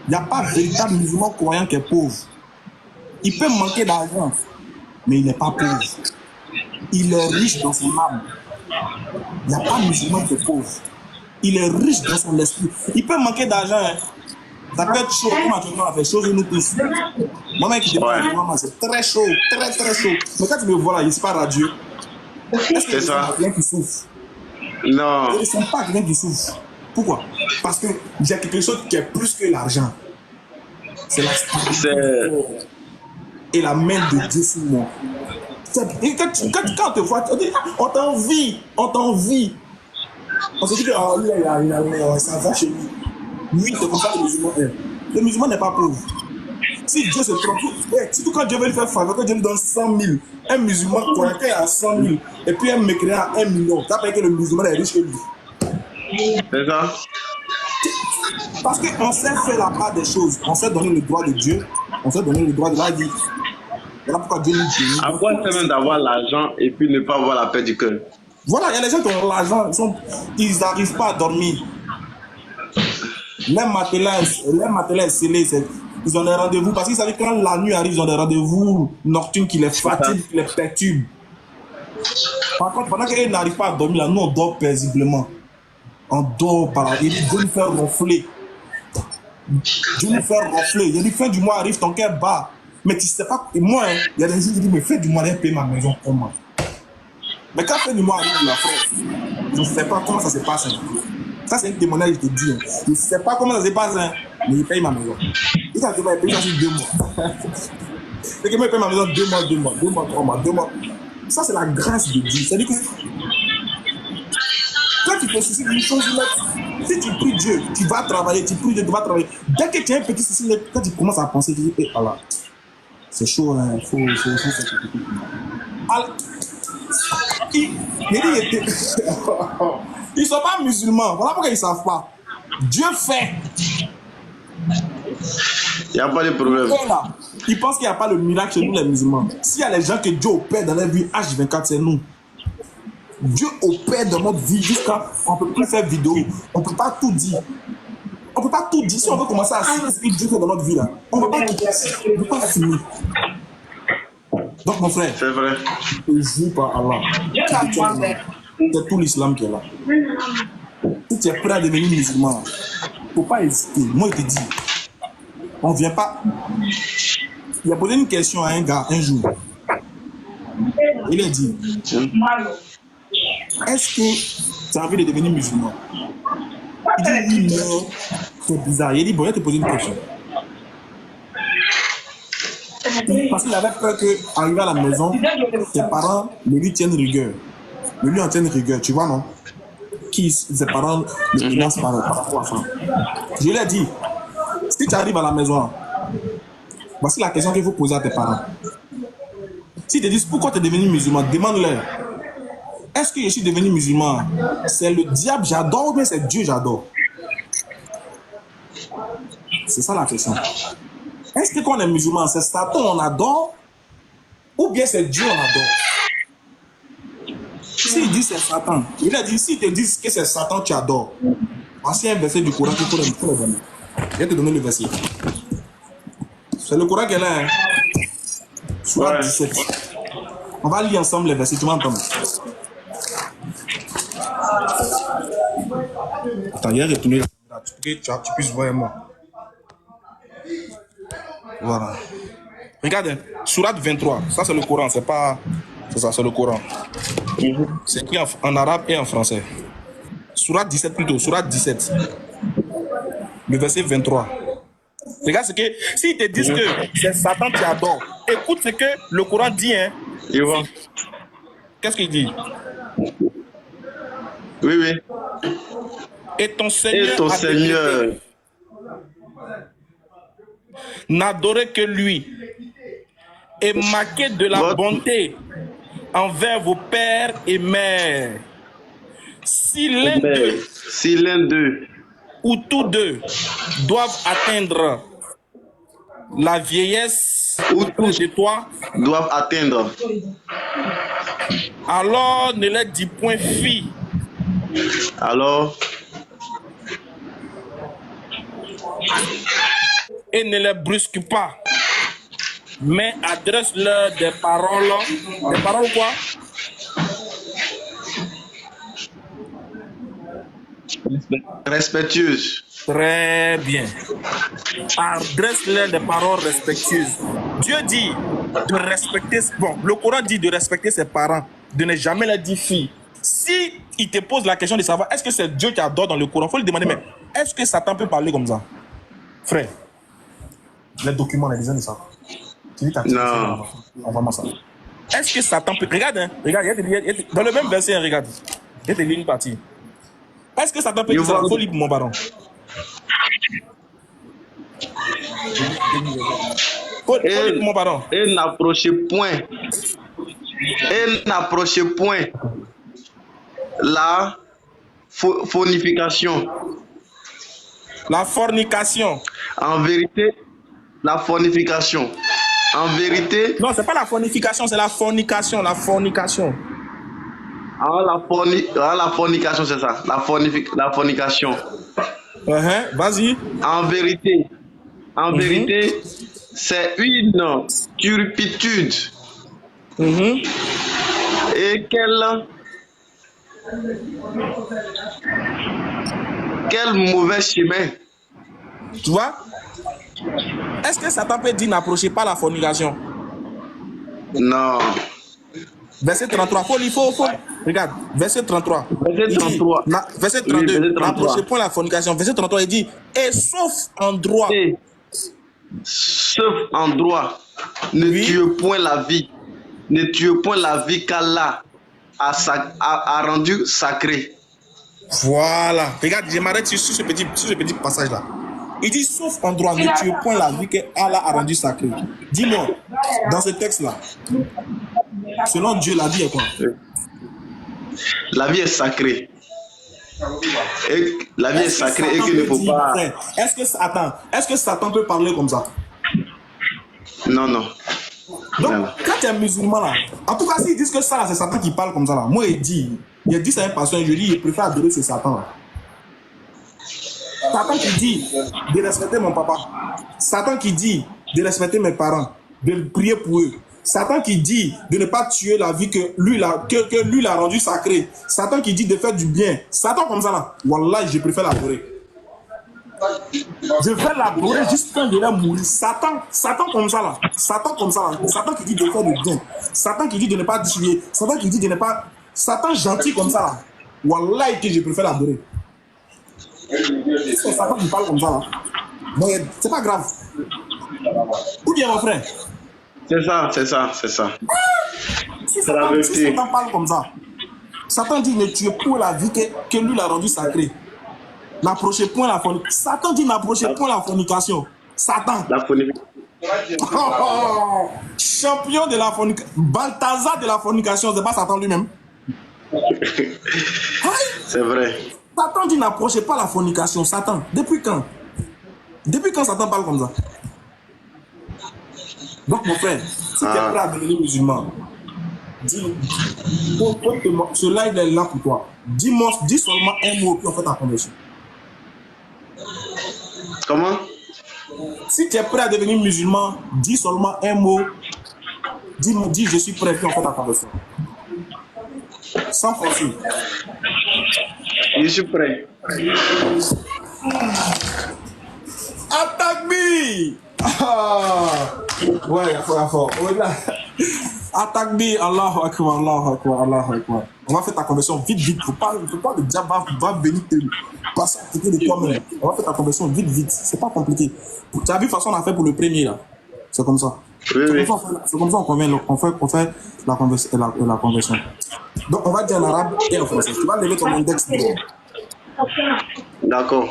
Il n'y a pas de véritable musulman croyant qui est pauvre. Il peut manquer d'argent, mais il n'est pas pauvre. Il est riche dans son âme. Il n'y a pas de musulman qui est pauvre. Il est riche dans son esprit. Il peut manquer d'argent. Hein. Ça peut être chaud. Comme actuellement, on fait chaud, nous tous. Moi-même qui démarre, c'est très chaud, très très chaud. Mais quand tu me vois là, il se parle à Dieu. Est-ce que c'est quelqu'un qui souffre? Non. Je ne sens pas quelqu'un qui souffre. Pourquoi? Parce que j'ai quelque chose qui est plus que l'argent. C'est la spiritualité et la main de Dieu sur moi. Et quand on te voit, on t'envie. On se dit que oh, lui, ça va chez lui. Lui, c'est comme ça que le musulman est. Le musulman n'est pas pauvre. Si Dieu se trompe, surtout quand Dieu veut lui faire faveur, quand Dieu lui donne 100 000, un musulman croyant à 100 000, et puis un mécréant à 1 million, ça veut dire que le musulman est riche que lui. C'est ça. Parce qu'on sait faire la part des choses, on sait donner le droit de Dieu, on sait donner le droit de la vie. Voilà pourquoi Dieu nous dit. Avoir même d'avoir l'argent et puis ne pas avoir la paix du cœur. Voilà, il y a des gens qui ont l'argent, ils n'arrivent pas à dormir. Les matelas scellés, ils ont des rendez-vous parce qu'ils savent que quand la nuit arrive, ils ont des rendez-vous nocturnes qui les fatiguent, qui les perturbent. Par contre, pendant qu'ils n'arrivent pas à dormir, là, nous on dort paisiblement. On dort par là. Il dit Dieu nous fait ronfler. Dieu nous fait ronfler. Il dit fin du mois arrive, ton cœur bat. Mais tu sais pas, et moi, il y a des gens qui disent mais fin du mois, j'ai payé ma maison comment? Mais quand fin du mois arrive, la frère, je ne sais pas comment ça se passe. Ça, c'est un témoignage, je te dis. Je ne sais pas comment ça se passe, hein, mais il paye ma maison. Et quand je vais payer ça sur 2 mois. C'est que moi, il paye ma maison 2 mois, 3 mois. Ça, c'est la grâce de Dieu. C'est-à-dire que quand tu te suicides, une chose nette. Si tu pries Dieu, tu vas travailler, tu pries Dieu, tu vas travailler. Dès que tu as un petit souci net, quand tu commences à penser, tu dis, eh, Allah, c'est chaud, hein, faut faire quelque chose. Alors, ils ne sont pas musulmans. Voilà pourquoi ils ne savent pas. Dieu fait. Il n'y a pas de problème. Ils pensent qu'il n'y a pas le miracle chez nous, les musulmans. S'il y a les gens que Dieu opère dans leur vie, H24, c'est nous. Dieu opère dans notre vie jusqu'à. On ne peut plus faire vidéo. On ne peut pas tout dire. On ne peut pas tout dire. Si on veut commencer à suivre ce que Dieu fait dans notre vie, là, on ne peut pas finir. Donc, mon frère, c'est vrai. Ne joue pas Allah. C'est tout l'islam qui est là. Si tu es prêt à devenir musulman, il ne faut pas hésiter. Moi, je te dis, on ne vient pas. Il a posé une question à un gars un jour. Il a dit, est-ce que tu as envie de devenir musulman? Il dit, oui, mais c'est bizarre. Il dit, bon, il va te poser une question. Parce qu'il avait peur qu'arrivé à la maison, ses parents ne lui tiennent rigueur. Ne lui en tiennent rigueur, tu vois, non? Ses parents le menacent par rapport à ça. Je lui ai dit, si tu arrives à la maison, voici la question qu'il faut poser à tes parents. S'ils te disent pourquoi tu es devenu musulman, demande-leur. Est-ce que je suis devenu musulman? C'est le diable j'adore ou bien c'est Dieu j'adore? C'est ça la question. Est-ce que quand on est musulman, c'est Satan on adore ou bien c'est Dieu on adore? S'il dit c'est Satan, il a dit s'ils te disent que c'est Satan tu adores, voici un verset du Coran qu'il faut le donner. Je vais te donner le verset. C'est le Coran qui est là. Hein? Sourate 17. On va lire ensemble les versets, tu vas entendre. Attends, il y a retourné là pour que tu puisses voir moi. Voilà. Regarde, hein, Sourate 23, ça c'est le Coran, c'est pas. C'est ça, c'est le Coran. C'est écrit en arabe et en français. Sourate 17 plutôt, Sourate 17. Le verset 23. Regarde ce que. S'ils te disent que c'est Satan qui adore, écoute ce que le Coran dit, hein. Qu'est-ce qu'il dit? Oui, oui. Et ton Seigneur, et ton Seigneur n'adorait que lui et marqué de la bonté envers vos pères et mères. Si l'un d'eux ou tous deux doivent atteindre la vieillesse ou tous de toi, doivent atteindre, alors ne les dis point fille. Alors et ne les brusque pas, mais adresse-leur des paroles. Des paroles quoi? respectueuse. Très bien. Adresse-leur des paroles respectueuses. Dieu dit de respecter. Bon, le Coran dit de respecter ses parents, de ne jamais leur dire fille. Si il te pose la question de savoir est-ce que c'est Dieu qui adore dans le Coran, il faut lui demander, mais est-ce que Satan peut parler comme ça? Frère, les documents, les gens de ça. Non. Vraiment ça. Est-ce que Satan peut. Regarde, hein, regarde, dans le même verset, hein, regarde. Je te lis une partie. Est-ce que Satan peut dire ça? Il faut lire mon baron. Mon baron. Et n'approchez point. La fornication. La fornication. En vérité, la fornication. En vérité. Non, c'est pas la fornication, c'est la fornication. La fornication. La fornication, c'est ça. La fornication. Vas-y. En vérité, c'est une turpitude. Et quel mauvais chemin. Tu vois? Est-ce que Satan peut dire n'approchez pas la fornication? Non. Verset 33. Faut. Regarde, verset 33. Verset 33. Verset 32. N'approchez point la fornication. Verset 33, il dit et sauf en droit. Sauf en droit. Ne tue point la vie. Ne tue point la vie qu'Allah a rendu sacrée. Voilà. Regarde, je m'arrête sur ce petit passage-là. Il dit, sauf en droit, ne tuez point la vie que Allah a rendue sacrée. Dis-moi, dans ce texte-là, selon Dieu, la vie est quoi? La vie est sacrée. Et la vie est sacrée et qu'il ne faut pas... Est-ce que Satan peut parler comme ça? Non, non. Donc, Non. quand tu es musulman là, en tout cas, s'ils disent que ça là, c'est Satan qui parle comme ça là, moi, il dit ça à un pasteur, je dis, il préfère adorer ce Satan là. Satan qui dit de respecter mon papa. Satan qui dit de respecter mes parents, de prier pour eux. Satan qui dit de ne pas tuer la vie que lui l'a rendu sacrée. Satan qui dit de faire du bien. Satan comme ça là, wallah, je préfère l'adorer. Je vais l'adorer juste quand il va mourir. Satan comme ça là. Satan comme ça là. Satan qui dit de faire du bien. Satan qui dit de ne pas tuer. Satan qui dit de ne pas... Satan gentil comme ça là. Wallah, que je préfère l'adorer. C'est Satan qui parle comme ça là. Mais c'est pas grave. Ou bien mon frère? C'est ça. Si C'est la vérité. Satan parle comme ça, Satan dit ne tuez point la vie que lui l'a rendue sacrée. N'approchez point la fornication. Satan dit n'approchez point la fornication. Satan. La fornication. Oh, champion de la fornication. Balthazar de la fornication, c'est pas Satan lui-même. C'est vrai. Satan dit n'approchez pas la fornication. Satan. Depuis quand? Depuis quand Satan parle comme ça? Donc mon frère, si tu es prêt à devenir musulman, dis, ce live est là pour toi. Dis seulement un mot puis on fait ta conversion. Comment? Si tu es prêt à devenir musulman, dis seulement un mot. Dis je suis prêt puis on fait ta conversion. Sans forcer. Je suis prêt. Attaque me! Ouais, fort. Attaque me, Allahu Akbar, Allahu Akbar, Allahu Akbar. On va faire ta conversion vite. Faut pas le diable va venir te passer à côté de toi-même. On va faire ta conversion vite. C'est pas compliqué. Tu as vu, de toute façon, on a fait pour le premier là. C'est comme ça. Oui. C'est comme ça on fait la conversion. Donc on va dire en arabe et en français. Tu vas lever ton index droit. D'accord.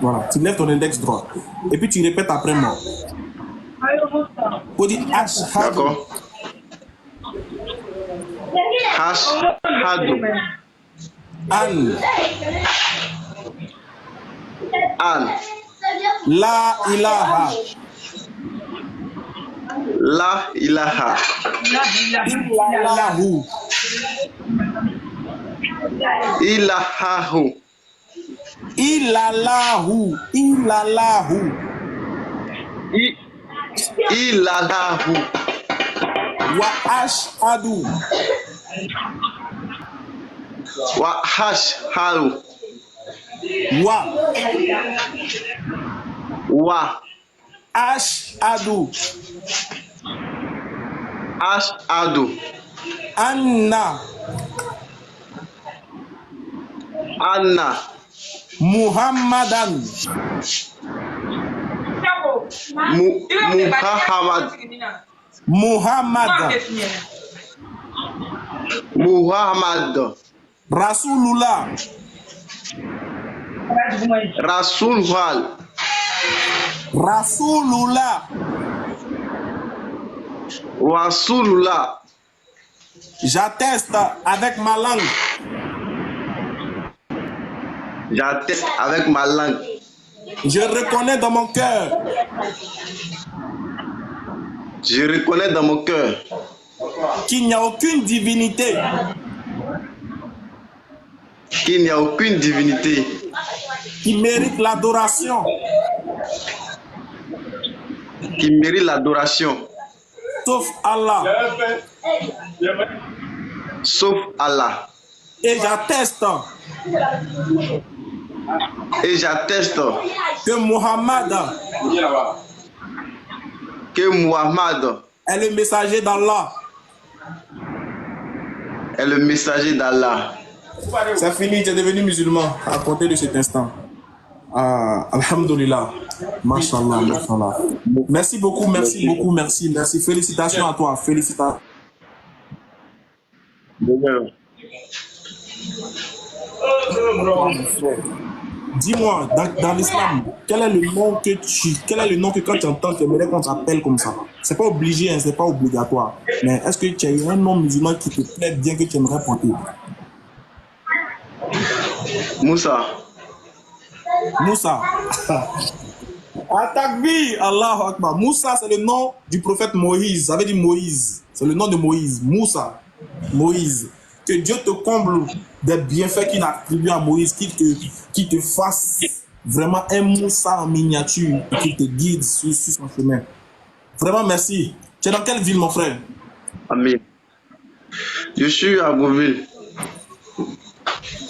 Voilà, tu lèves ton index droit. Et puis tu répètes après moi. Pour dire Ashhadu. D'accord. Ashhadu. An. La ilaha. La ilaha. Illallahu. Ilahahu. Ilallahu. Ilalahu. Wa ashhadu. Wa hashharu. Wa Ashhadu. Ashhadu. Anna Muhammadan Muhammad Rasulullah J'atteste avec ma langue. J'atteste avec ma langue. Je reconnais dans mon cœur. Je reconnais dans mon cœur Qu'il n'y a aucune divinité. Qu'il n'y a aucune divinité Qui mérite l'adoration. Qui mérite l'adoration. Sauf Allah. Sauf Allah. Et j'atteste que Muhammad est le messager d'Allah. C'est fini, tu es devenu musulman à compter de cet instant. Alhamdulillah. Mashallah, mashallah. Merci beaucoup. Félicitations à toi. Félicitations. Dis-moi, dans l'islam, quel est le nom que quand tu entends, tu aimerais qu'on t'appelle comme ça? C'est pas obligé, hein, c'est pas obligatoire. Mais est-ce que tu as un nom musulman qui te plaît bien que tu aimerais porter? Moussa. Moussa. Atakbi, Allahu Akbar. Moussa, c'est le nom du prophète Moïse. Ça veut dire Moïse. C'est le nom de Moïse. Moussa. Moïse. Que Dieu te comble des bienfaits qu'il a attribués à Moïse, qu'il te fasse vraiment un Moussa en miniature et qu'il te guide sur son chemin. Vraiment, merci. Tu es dans quelle ville, mon frère? Amen. Je suis à Beauville.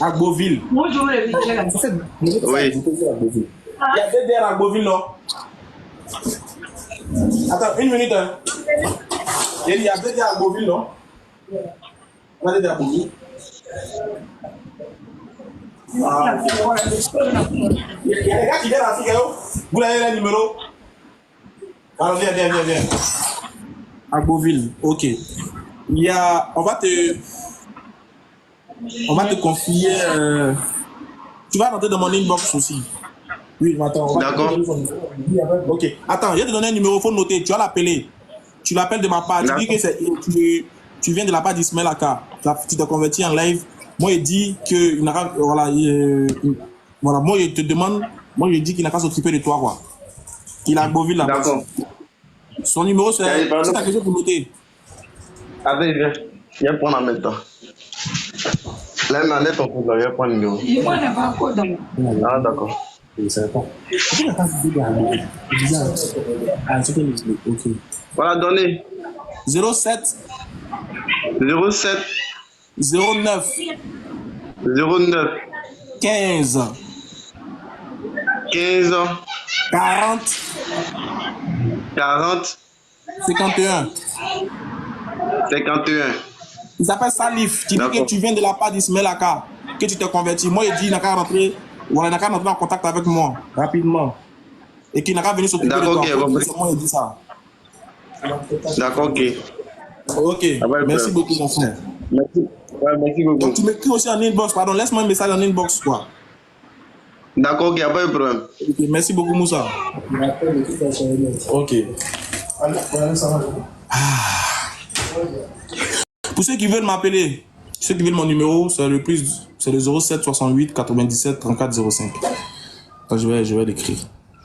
À Beauville. Bonjour, les villageois. Oui. Il y a des DR à Beauville, non? Attends, une minute. Hein. Il y a des DR à Beauville, non? Il y a des DR à Beauville. Ah, il y a des gars qui viennent à Figaro. Vous avez le numéro? Alors, viens. À Beauville, ok. Il y a... On va te confier... Tu vas rentrer dans mon inbox aussi. Oui, attends. D'accord. Ok. Attends, je vais te donner un numéro, il faut noter. Tu vas l'appeler. Tu l'appelles de ma part. Tu dis que tu viens de la part d'Ismaël Aka. Tu t'es converti en live. Moi, il dit que voilà, moi, je te demande, moi, je dis qu'il n'a qu'à s'occuper de toi, quoi. Il a Beauville là. D'accord. Son numéro, c'est ta question pour noter. Allez, viens. Viens prendre en même temps. Là, il m'en est ton compte, viens prendre le numéro. Et moi, je n'ai pas encore dans le... Ah, d'accord. Ok. Voilà, donnez. 07 07 09 09 15 15 40 40 51. 51. Il s'appelle Salif. Tu dis que tu viens de la part d'Ismaël Aka, que tu t'es converti. Moi, il dit qu'il n'a qu'à rentrer, voilà, il n'a qu'à rentrer en contact avec moi rapidement. Et qu'il n'a qu'à venir s'occuper de toi. C'est moi, il dit ça. D'accord, ok. Ok, merci beaucoup, mon frère. Merci. Ouais, merci beaucoup. Donc, tu m'écris aussi en inbox, pardon, laisse-moi un message en inbox, quoi. D'accord, ok, il n'y a pas de problème. Okay, merci beaucoup, Moussa. Ok. Pour ceux qui veulent m'appeler, ceux qui veulent mon numéro, c'est le 07 68 97 34 05. Attends, je vais l'écrire.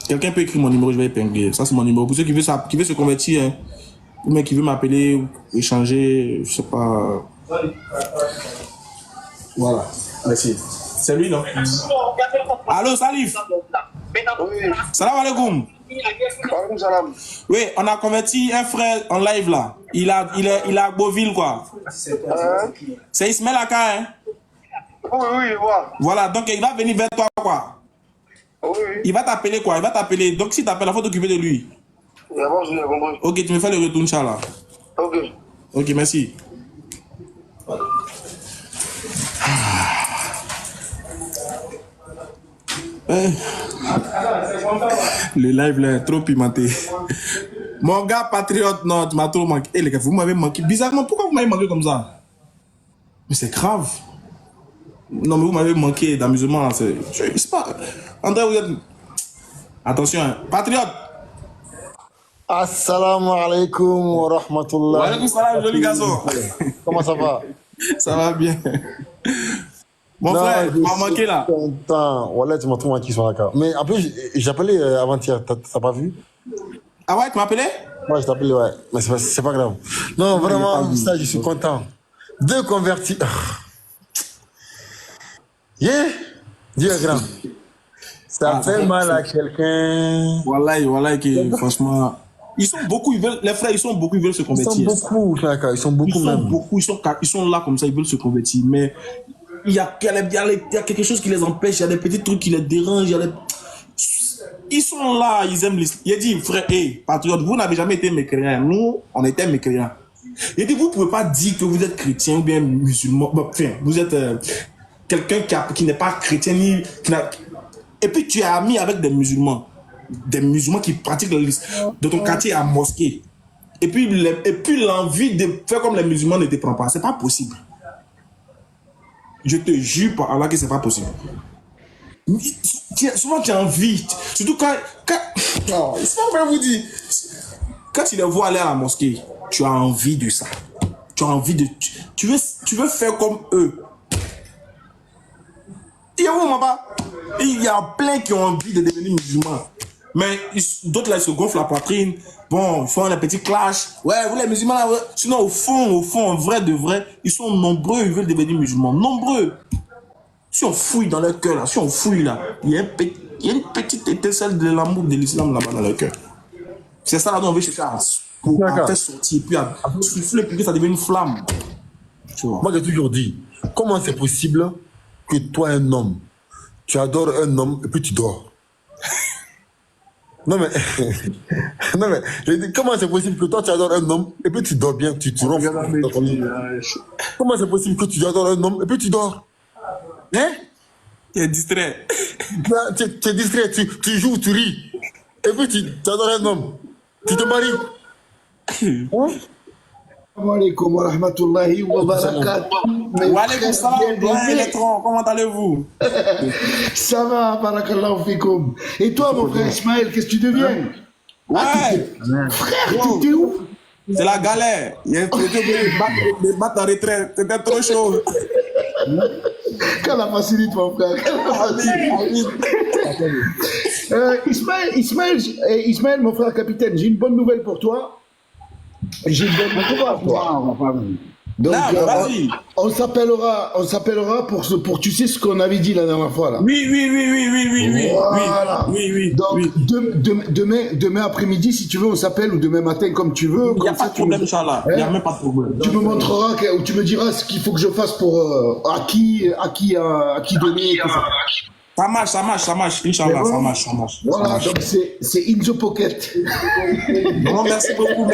Quelqu'un peut écrire mon numéro, je vais épingler. Ça, c'est mon numéro. Pour ceux qui veulent se convertir, hein, ou même qui veut m'appeler, ou échanger, je sais pas. Voilà. Merci. C'est lui, non? Allô, Salif? Salam alaikum. Oui, on a converti un frère en live là. Il est à Beauville, quoi. C'est Ismaël Aka, hein? Oui, voilà, donc il va venir vers toi, quoi. Oui. Il va t'appeler, quoi. Il va t'appeler. Donc si t'appelles, il faut t'occuper de lui. Ok, tu me fais le retour, Inch'Allah. Ok. Ok, merci. Le live là est trop pimenté. Mon gars patriote, non, tu m'as trop manqué. Eh les gars, vous m'avez manqué. Bizarrement, pourquoi vous m'avez manqué comme ça? Mais c'est grave. Non, mais vous m'avez manqué d'amusement. C'est pas... André, vous êtes... Attention, hein. Patriote. Assalamu alaikum wa rahmatullah. Wa alaikum salam, joli garçon. Comment ça va? Ça va bien. Mon frère, tu m'as manqué là. Wallah, tu m'as trop manqué sur la carte. Mais en plus, j'ai appelé avant-hier, t'as pas vu? Ah ouais, tu m'as appelé? Ouais, je t'ai appelé, ouais. Mais c'est pas grave. Non, vraiment, ça, je suis content. Deux convertis. Yeah! Dieu est grand. Ça fait mal à quelqu'un. Wallah, franchement. Ils sont beaucoup, les frères, ils sont beaucoup, ils veulent se convertir. Ils sont beaucoup, frère, ils sont beaucoup même. Ils sont là comme ça, ils veulent se convertir. Mais il y a quelque chose qui les empêche, il y a des petits trucs qui les dérangent. Ils sont là, ils aiment l'islam. Il a dit, frère, hey, patriote, vous n'avez jamais été mécréants. Nous, on était mécréants. Il a dit, vous ne pouvez pas dire que vous êtes chrétien ou bien musulman. Enfin, vous êtes quelqu'un qui n'est pas chrétien. Et puis tu es ami avec des musulmans qui pratiquent l'islam. De ton quartier à mosquée. Et puis l'envie de faire comme les musulmans ne te prend pas. C'est pas possible. Je te jure par Allah que c'est pas possible. Souvent, tu as envie. Surtout quand non, c'est pas vrai vous dire. Quand tu les vois aller à la mosquée, tu as envie de ça. Tu as envie de... Tu veux faire comme eux. Il y a plein qui ont envie de devenir musulmans. Mais d'autres là, ils se gonflent la poitrine. Bon, ils font un petit clash. Ouais, vous les musulmans là, ouais. Sinon, au fond, en vrai de vrai, ils sont nombreux, ils veulent devenir musulmans. Nombreux. Si on fouille dans leur cœur là, si on fouille là, il y a une petite étincelle de l'amour de l'islam là-bas dans leur cœur. C'est ça là dont on veut chercher à faire sortir, puis à souffler, puis que ça devienne une flamme. Tu vois. Moi, j'ai toujours dit, comment c'est possible que toi, un homme, tu adores un homme et puis tu dors? Non mais, non mais, je dis, comment c'est possible que toi tu adores un homme et puis tu dors bien, tu ronfles dans ton lit? Comment c'est possible que tu adores un homme et puis tu dors? Hein? Tu es distrait. Tu es distrait, tu joues, tu ris. Et puis tu adores un homme. Tu te maries. Hein? Assalamu alaikum wa rahmatullahi wa barakatuh. Wa alaikum salam, comment allez-vous? Ça va, barakallahu fikoum. Et toi, mon frère Ismaël, qu'est-ce que tu deviens? Ouais. Frère, tu t'es où? C'est la galère. Il y a des battes en retraite. C'était trop chaud. Qu'elle la facilite, mon frère. Ismaël, mon frère capitaine, j'ai une bonne nouvelle pour toi. J'ai une bonne nouvelle pour toi. Donc, on s'appellera pour tu sais ce qu'on avait dit la dernière fois là. Oui. Voilà. Oui. Donc demain après-midi, si tu veux, on s'appelle ou demain matin comme tu veux. Il n'y a pas de problème, Inch'Allah. Il n'y a même pas de problème. Tu me montreras ou tu me diras ce qu'il faut que je fasse pour à qui donner. Ça marche, Inch'Allah, ça marche. Voilà, donc c'est in the pocket. Non, merci beaucoup.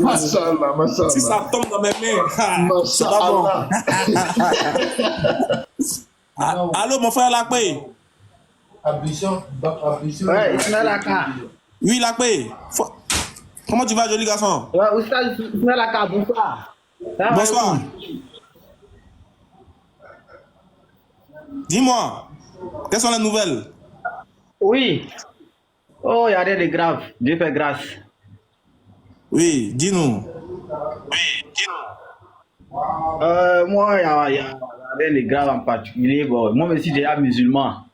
Mashallah. Si ça tombe dans mes mains, c'est pas bon. Allô, mon frère Lakpé. Ouais, Ismaël Laka. Oui, Lakpé. Comment tu vas, joli garçon? Ouais, Oustaz Ismaël Laka, bonsoir. Bonsoir. Dis-moi. Quelles sont les nouvelles? Oui. Oh, il n'y a rien de grave. Dieu fait grâce. Oui, dis-nous. Moi, il n'y a rien de grave en particulier. Bon, moi, je suis déjà musulman.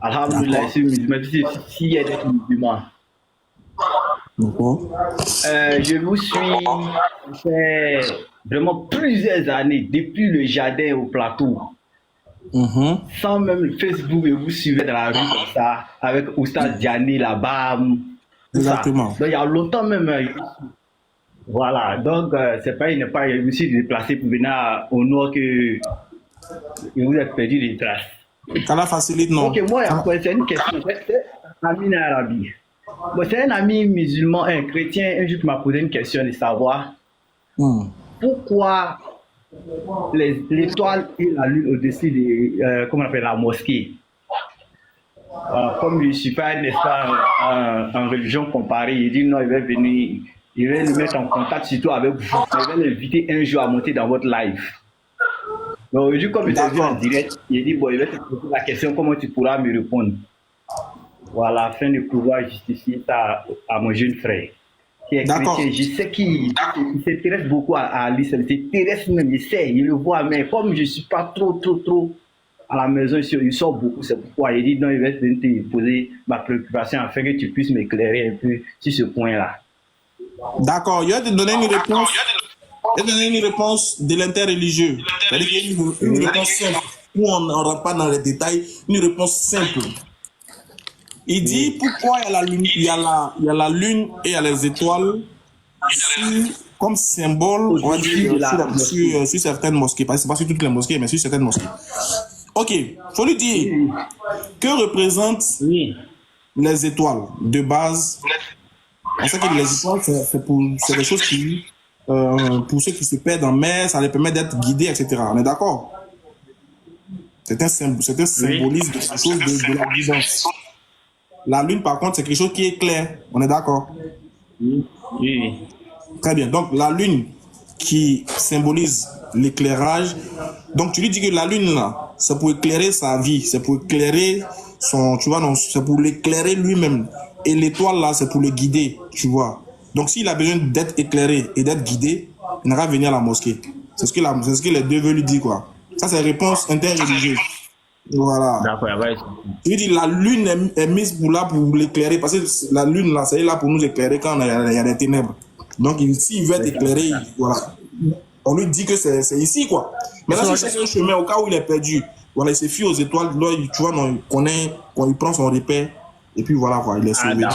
Alhamdulillah, je suis musulman. S'il y a des musulmans. Je vous suis, ça fait vraiment plusieurs années, depuis le jardin au plateau. Sans même le Facebook, et vous suivez dans la rue comme ça, avec Oustaz Diani là-bas. Exactement. Donc il y a longtemps même. Voilà, donc c'est pas, je me suis déplacé pour venir au nord que vous êtes perdu des traces. Qu'Allah facilite, non? Ok, moi, c'est une question. C'est un ami en Arabie. Bon, c'est un ami musulman, un chrétien, un jour qui m'a posé une question de savoir pourquoi l'étoile et la lune au-dessus de comment on appelle la mosquée. Comme je ne suis pas, n'est-ce pas, en religion comparée, il dit non, il va venir, il va le mettre en contact surtout avec vous, il va l'inviter un jour à monter dans votre live. Donc aujourd'hui, comme il t'a vu en direct, il dit bon, il va te poser la question, comment tu pourras me répondre. Voilà, afin de pouvoir justifier ça à mon jeune frère. Qui est chrétien. Je sais qu'il s'intéresse beaucoup à l'islam, il s'intéresse même, il sait, il le voit, mais comme je ne suis pas trop à la maison, il sort beaucoup, c'est pourquoi il dit non, il va te poser ma préoccupation afin que tu puisses m'éclairer un peu sur ce point-là. D'accord, je vais te donner une réponse. Je vais te donner une réponse de l'interreligieux. C'est-à-dire une réponse simple, où on ne rentre pas dans les détails, une réponse simple. Il dit pourquoi il y a la lune, il y a la lune et il y a les étoiles comme symbole, on va dire, sur certaines mosquées. Pas sur toutes les mosquées, mais sur certaines mosquées. Ok, faut lui dire que représentent les étoiles de base. On sait que les étoiles, c'est des choses qui, pour ceux qui se perdent en mer, ça les permet d'être guidés, etc. On est d'accord? C'est un symbolisme de quelque chose de la guidance. La lune, par contre, c'est quelque chose qui est clair. On est d'accord? Oui. Très bien. Donc, la lune qui symbolise l'éclairage. Donc tu lui dis que la lune là, c'est pour éclairer sa vie, c'est pour éclairer son, tu vois, non, c'est pour l'éclairer lui-même. Et l'étoile là, c'est pour le guider, tu vois. Donc s'il a besoin d'être éclairé et d'être guidé, il n'a qu'à venir à la mosquée. C'est ce que les deux veulent lui dire, quoi. Ça, c'est réponse interreligieuse. Voilà. D'accord, ouais. Il dit la lune est mise pour là pour l'éclairer, parce que la lune là, c'est là pour nous éclairer quand il y a des ténèbres. Donc s'il veut être éclairé, voilà. On lui dit que c'est ici, quoi. Mais là, si c'est un chemin, au cas où il est perdu, voilà, il se fie aux étoiles, là, tu vois, non, il connaît, quand il prend son repère, et puis voilà, quoi, il est sauvé.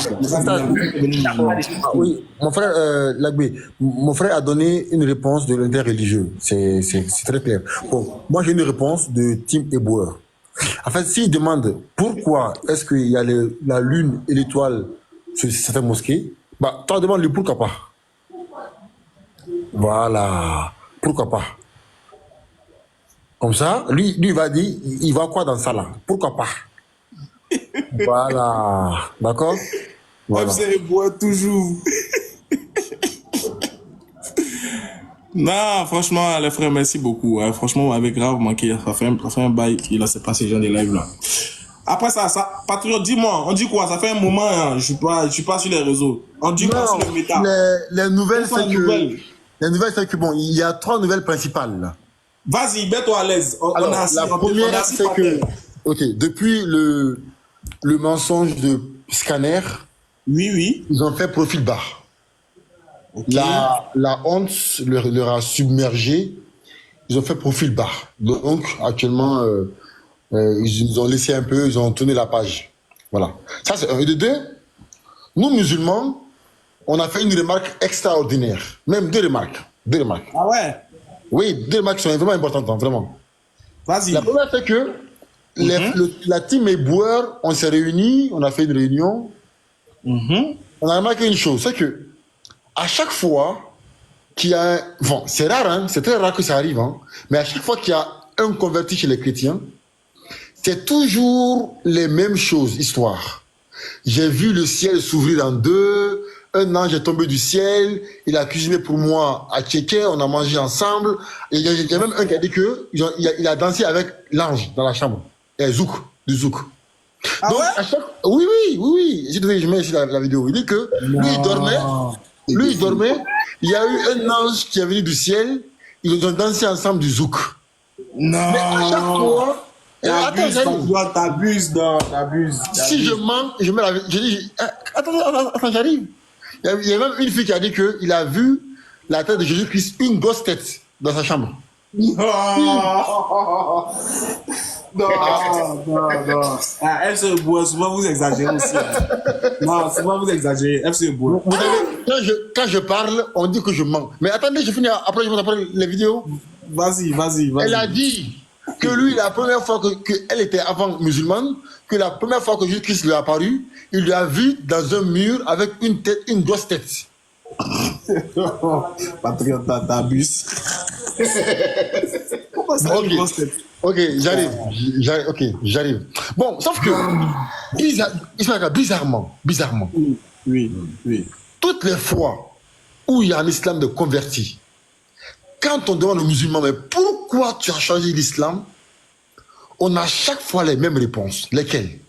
Oui, mon frère Lagbé, mon frère a donné une réponse de l'interreligieux. C'est très clair. Bon, moi j'ai une réponse de Tim Ebouer. En fait, s'il demande pourquoi est-ce qu'il y a la lune et l'étoile sur certaines mosquées, bah, toi demande-lui pourquoi pas. Voilà, pourquoi pas. Comme ça, lui il va dire, il va quoi dans ça là? Pourquoi pas? Voilà, d'accord? Voilà. FC boit toujours. Non, franchement, les frères, merci beaucoup. Hein. Franchement, avec grave manqué. Ça fait un bail qu'il a pas ces gens de live là. Après ça, Patriote, dis-moi, on dit quoi? Ça fait un moment, hein, je suis pas sur les réseaux. On dit quoi sur le méta? Les nouvelles, c'est que... Les nouvelles, c'est que bon, il y a 3 nouvelles principales là. Vas-y, mets-toi à l'aise. Alors, la première, c'est que... Ok, depuis le mensonge de Scanner, oui, ils ont fait profil bas. Okay. La honte leur a submergé. Ils ont fait profil bas. Donc, actuellement, ils nous ont laissé un peu, ils ont tourné la page. Voilà. Ça, c'est un. Et de deux, nous, musulmans, on a fait une remarque extraordinaire. Même 2 remarques. 2 remarques. Ah ouais? Oui, 2 remarques qui sont vraiment importantes, hein, vraiment. Vas-y. La première, c'est que la team Ebouer, on s'est réunis, on a fait une réunion. On a remarqué une chose, c'est que à chaque fois qu'il y a bon, c'est rare, hein, c'est très rare que ça arrive, hein, mais à chaque fois qu'il y a un converti chez les chrétiens, c'est toujours les mêmes choses, histoire. J'ai vu le ciel s'ouvrir en 2, un ange est tombé du ciel, il a cuisiné pour moi à Tchéké, on a mangé ensemble, et il y a même un qui a dit qu'il a dansé avec l'ange dans la chambre. Et Zouk, du Zouk. Ah donc, ouais? à chaque... Oui. Je mets ici la vidéo. Il dit que lui, il dormait. Il y a eu un ange qui est venu du ciel. Ils ont dansé ensemble du Zouk. Non. Mais à chaque fois... T'abuses. Si je mens, je mets la vidéo. Je dis, attends, j'arrive. Il y a même une fille qui a dit qu'il a vu la tête de Jésus-Christ, une grosse tête, dans sa chambre. Non. FC Bois, souvent vous exagérez aussi. Non, souvent vous exagérez. FC Bois. Quand je parle, on dit que je mens. Mais attendez, je finis, après je vous apprends les vidéos. Vas-y. Elle a dit que lui, la première fois qu'elle était avant musulmane, que la première fois que Jésus-Christ lui est apparu, il lui a vu dans un mur avec une grosse tête. Patriote, t'abuses. Pourquoi ça, une grosse tête? Ok, j'arrive. Bon, sauf que, bizarrement, oui. toutes les fois où il y a un islam de converti, quand on demande aux musulmans, mais pourquoi tu as changé l'islam, on a chaque fois les mêmes réponses. Lesquelles?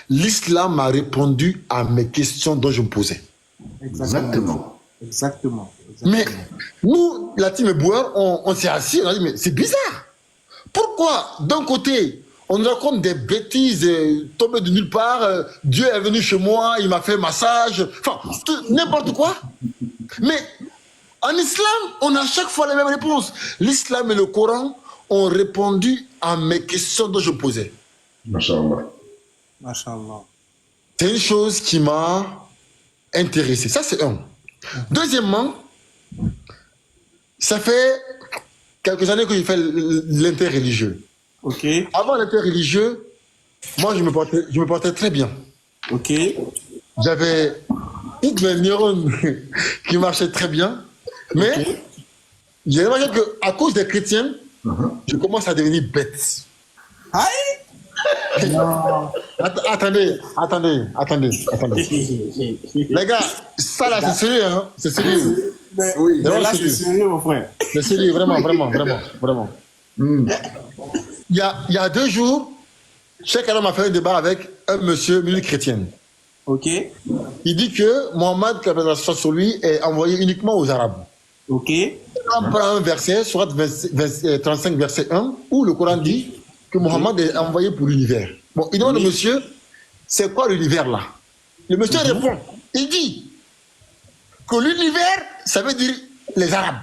L'islam a répondu à mes questions dont je me posais. Exactement. Mais nous, la team Ebouer, on s'est assis, on a dit, mais c'est bizarre. Pourquoi, d'un côté, on nous raconte des bêtises tombées de nulle part, Dieu est venu chez moi, il m'a fait massage, enfin, n'importe quoi. Mais en islam, on a chaque fois les mêmes réponses. L'islam et le Coran ont répondu à mes questions dont je posais. Machallah. C'est une chose qui m'a intéressé. Ça, c'est un. Deuxièmement, ça fait quelques années que je fais l'interreligieux. Ok. Avant l'interreligieux, moi, je me portais très bien. Ok. J'avais toutes mes neurones qui marchaient très bien. Mais j'ai remarqué qu'à cause des chrétiens, je commence à devenir bête. Aïe! Attendez. Les gars, ça là, c'est sérieux, hein? C'est sérieux. Oui. Mais là, c'est sérieux, mon frère. C'est sérieux, vraiment, vraiment, vraiment, vraiment. Il y a 2 jours, Cheikh Adam a fait un débat avec un monsieur, milieu chrétien. Ok. Il dit que Mohammed, que la chose sur lui, est envoyé uniquement aux Arabes. Ok. On prend un verset, Surat 35, verset 1, où le Coran dit que Mohammed est envoyé pour l'univers. Bon, il demande au monsieur, c'est quoi l'univers là? Le monsieur répond, il dit que l'univers, ça veut dire les Arabes.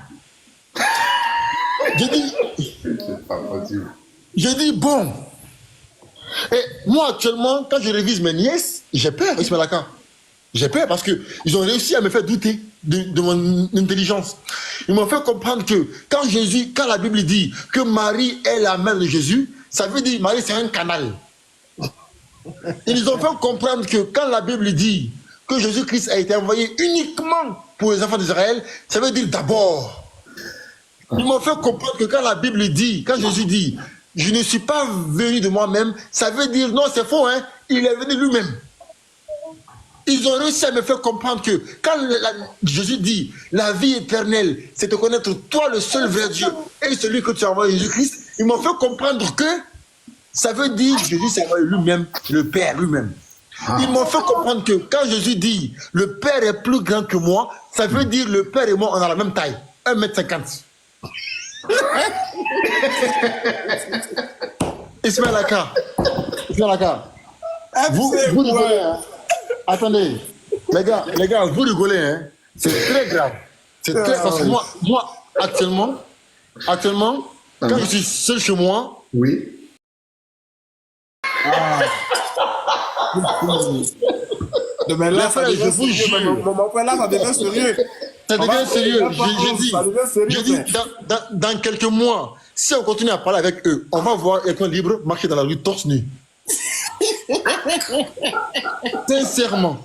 Je dis, bon. Et moi, actuellement, quand je révise mes nièces, j'ai peur, Ismaël Aka. J'ai peur parce qu'ils ont réussi à me faire douter de mon intelligence. Ils m'ont fait comprendre que quand la Bible dit que Marie est la mère de Jésus, ça veut dire Marie c'est un canal. Ils ont fait comprendre que quand la Bible dit que Jésus-Christ a été envoyé uniquement pour les enfants d'Israël, ça veut dire d'abord. Ils m'ont fait comprendre que quand la Bible dit, quand Jésus dit, je ne suis pas venu de moi-même, ça veut dire, non, c'est faux, hein, il est venu lui-même. Ils ont réussi à me faire comprendre que quand Jésus dit, la vie éternelle, c'est de connaître toi, le seul vrai Dieu, et celui que tu as envoyé, Jésus-Christ, ils m'ont fait comprendre que ça veut dire, Jésus s'est envoyé lui-même, le Père lui-même. Ils m'ont fait comprendre que quand Jésus dit, le Père est plus grand que moi, ça veut dire le Père et moi, on a la même taille, 1,50 m. Ismaël Aka, vous rigolez, hein? Attendez, les gars, vous rigolez, hein? C'est très grave. C'est très parce que moi, actuellement, quand je suis seul chez moi, Oui. Mais là, ça je vous jure. mon frère, là, ça devient sérieux. Ça devient sérieux. J'ai dit, dans quelques mois, si on continue à parler avec eux, on va voir quelqu'un libre marcher dans la rue torse nu. Sincèrement.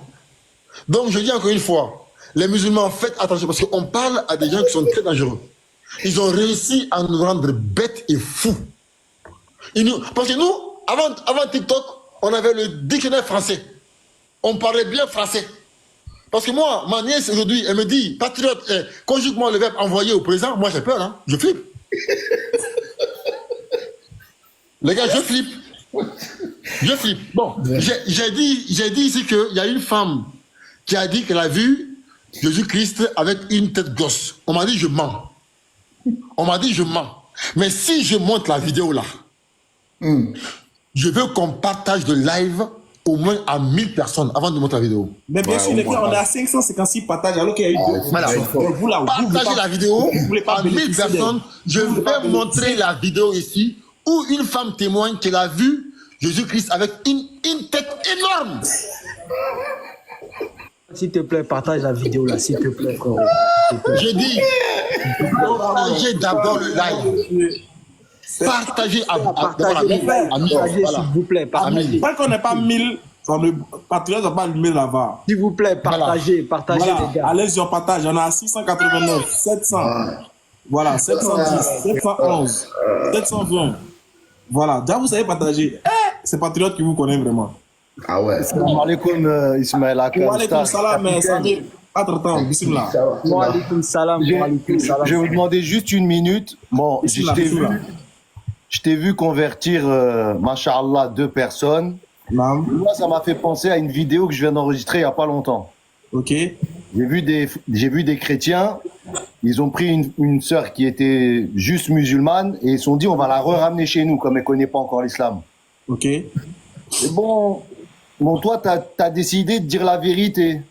Donc, je dis encore une fois, les musulmans, faites attention parce qu'on parle à des gens qui sont très dangereux. Ils ont réussi à nous rendre bêtes et fous. Parce que nous, avant TikTok, on avait le dictionnaire français. On parlait bien français. Parce que moi, ma nièce aujourd'hui, elle me dit, patriote, conjugue-moi le verbe envoyer au présent. Moi, j'ai peur, hein. Je flippe. Les gars, je flippe. Je flippe. Bon, j'ai dit ici qu'il y a une femme qui a dit qu'elle a vu Jésus-Christ avec une tête gosse. On m'a dit, je mens. On m'a dit, je mens. Mais si je monte la vidéo là, je veux qu'on partage le live au moins à 1000 personnes avant de monter la vidéo. Mais bien sûr, les gars, on est à 556 partages alors qu'il y a eu deux. Voilà. Partagez la vidéo à 1000 personnes. Je vais montrer la vidéo ici où une femme témoigne qu'elle a vu Jésus-Christ avec une tête énorme. S'il te plaît, partage la vidéo là, s'il te plaît. Je dis, partagez d'abord le live. Partagez à 1000. S'il vous plaît, partagez. Tant qu'on n'est pas 1000, le patriote ne va pas allumer là-bas. S'il vous plaît, partagez, partagez voilà. les gars. Allez-y, on partage. On a 689, 700. Voilà, 710, 711, 720. Voilà, déjà vous savez partager. C'est patriote qui vous connaît vraiment. Ah ouais. Salam alaikum Ismaël Aka. Wa alaikum salam, Samir. Entre-temps, bismillah. Wa alaikum salam. Je vais vous demander juste une minute. Bon, je t'ai vu convertir, Masha'Allah, 2 personnes. Moi, ça m'a fait penser à une vidéo que je viens d'enregistrer il n'y a pas longtemps. Ok. J'ai vu des chrétiens, ils ont pris une sœur qui était juste musulmane et ils se sont dit on va la ramener chez nous comme elle ne connaît pas encore l'islam. Ok. Et bon, toi, tu as décidé de dire la vérité.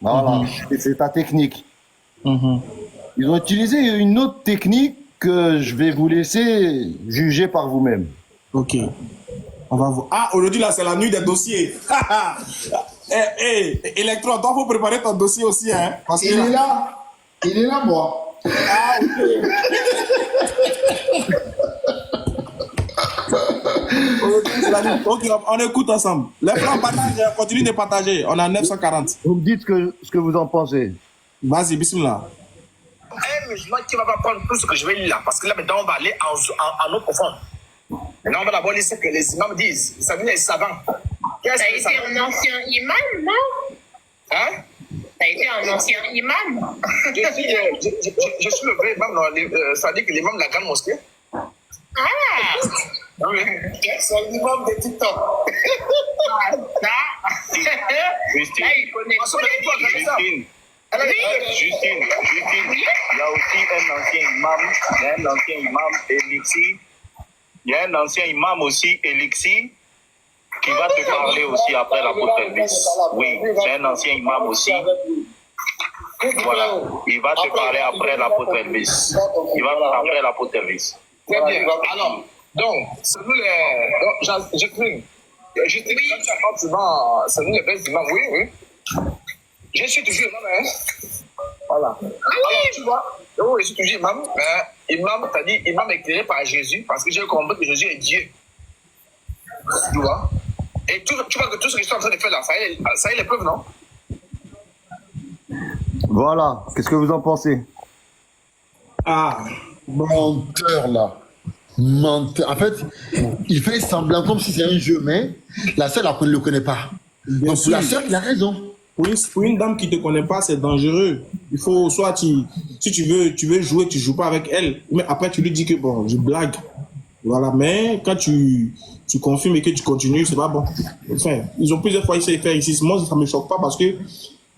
Voilà, c'est ta technique. Ils ont utilisé une autre technique que je vais vous laisser juger par vous-même. Ok. On va voir. Ah, aujourd'hui, là, c'est la nuit des dossiers. Electro, toi, faut préparer ton dossier aussi, hein. Parce Il est là, moi. Ah, ok. Ok, on écoute ensemble. Les plans partagent, continue de partager. On a 940. Vous me dites ce que vous en pensez. Vas-y, bismillah. Un musulman qui va pas prendre tout ce que je vais lire là, parce que là maintenant on va aller en eau profonde. Maintenant on va d'abord lire ce que les imams disent. Ça veut dire les savants. Ça a été un ancien imam, non? Hein? T'as été un ancien imam. Je suis le vrai imam, ça dit que l'imam de la grande mosquée. Ah oui. C'est l'imam de TikTok. Justine. Là, il connaît Justine, il y a aussi un ancien imam, Elixir. Il y a un ancien imam aussi, Elixir, qui va te parler aussi après l'apôtre Elvis. Oui, c'est un ancien imam aussi. Voilà, il va te parler après l'apôtre Elvis. Il va après l'apôtre Elvis. Très bien. Alors, donc, c'est nous les. Justine, quand tu apportes souvent, c'est nous les vrais imams, oui. Je suis toujours imam, hein. Voilà. Alors, tu vois, je suis toujours imam, mais imam, t'as dit imam éclairé par Jésus, parce que j'ai compris que Jésus est Dieu. Tu vois? Et tu vois que tout ce que je suis en train de faire là, ça y est les preuves, non? Voilà. Qu'est-ce que vous en pensez? Ah, menteur là. Menteur. En fait, il fait semblant comme si c'est un jeu, mais la sœur, elle ne le connaît pas. Bien Donc, sûr. la sœur, il a raison. Pour une dame qui ne te connaît pas, c'est dangereux. Il faut soit si tu veux jouer, tu ne joues pas avec elle. Mais après, tu lui dis que bon, je blague. Voilà, mais quand tu confirmes et que tu continues, c'est pas bon. Enfin, ils ont plusieurs fois essayé de faire ici. Moi, ça ne me choque pas parce que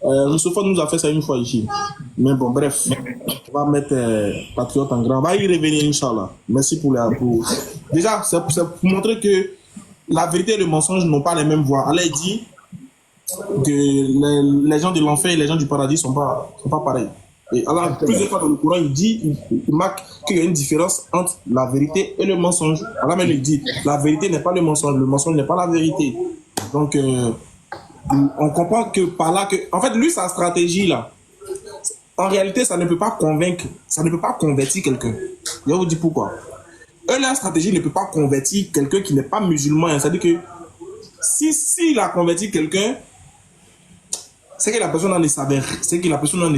Rousseau nous a fait ça une fois ici. Mais bon, bref, on va mettre Patriote en grand. On va y revenir, Inch'Allah. Merci pour la. Déjà, c'est pour montrer que la vérité et le mensonge n'ont pas les mêmes voix. Allah dit que les gens de l'enfer et les gens du paradis sont pas pareils. Et Allah, plusieurs fois dans le Coran, il marque qu'il y a une différence entre la vérité et le mensonge. Allah même il dit, la vérité n'est pas le mensonge n'est pas la vérité. Donc, on comprend que par là, en fait, lui, sa stratégie là, en réalité, ça ne peut pas convaincre, ça ne peut pas convertir quelqu'un. Je vais vous dire pourquoi. Eux, leur stratégie ne peut pas convertir quelqu'un qui n'est pas musulman. C'est-à-dire que s'il a converti quelqu'un, c'est que la personne ne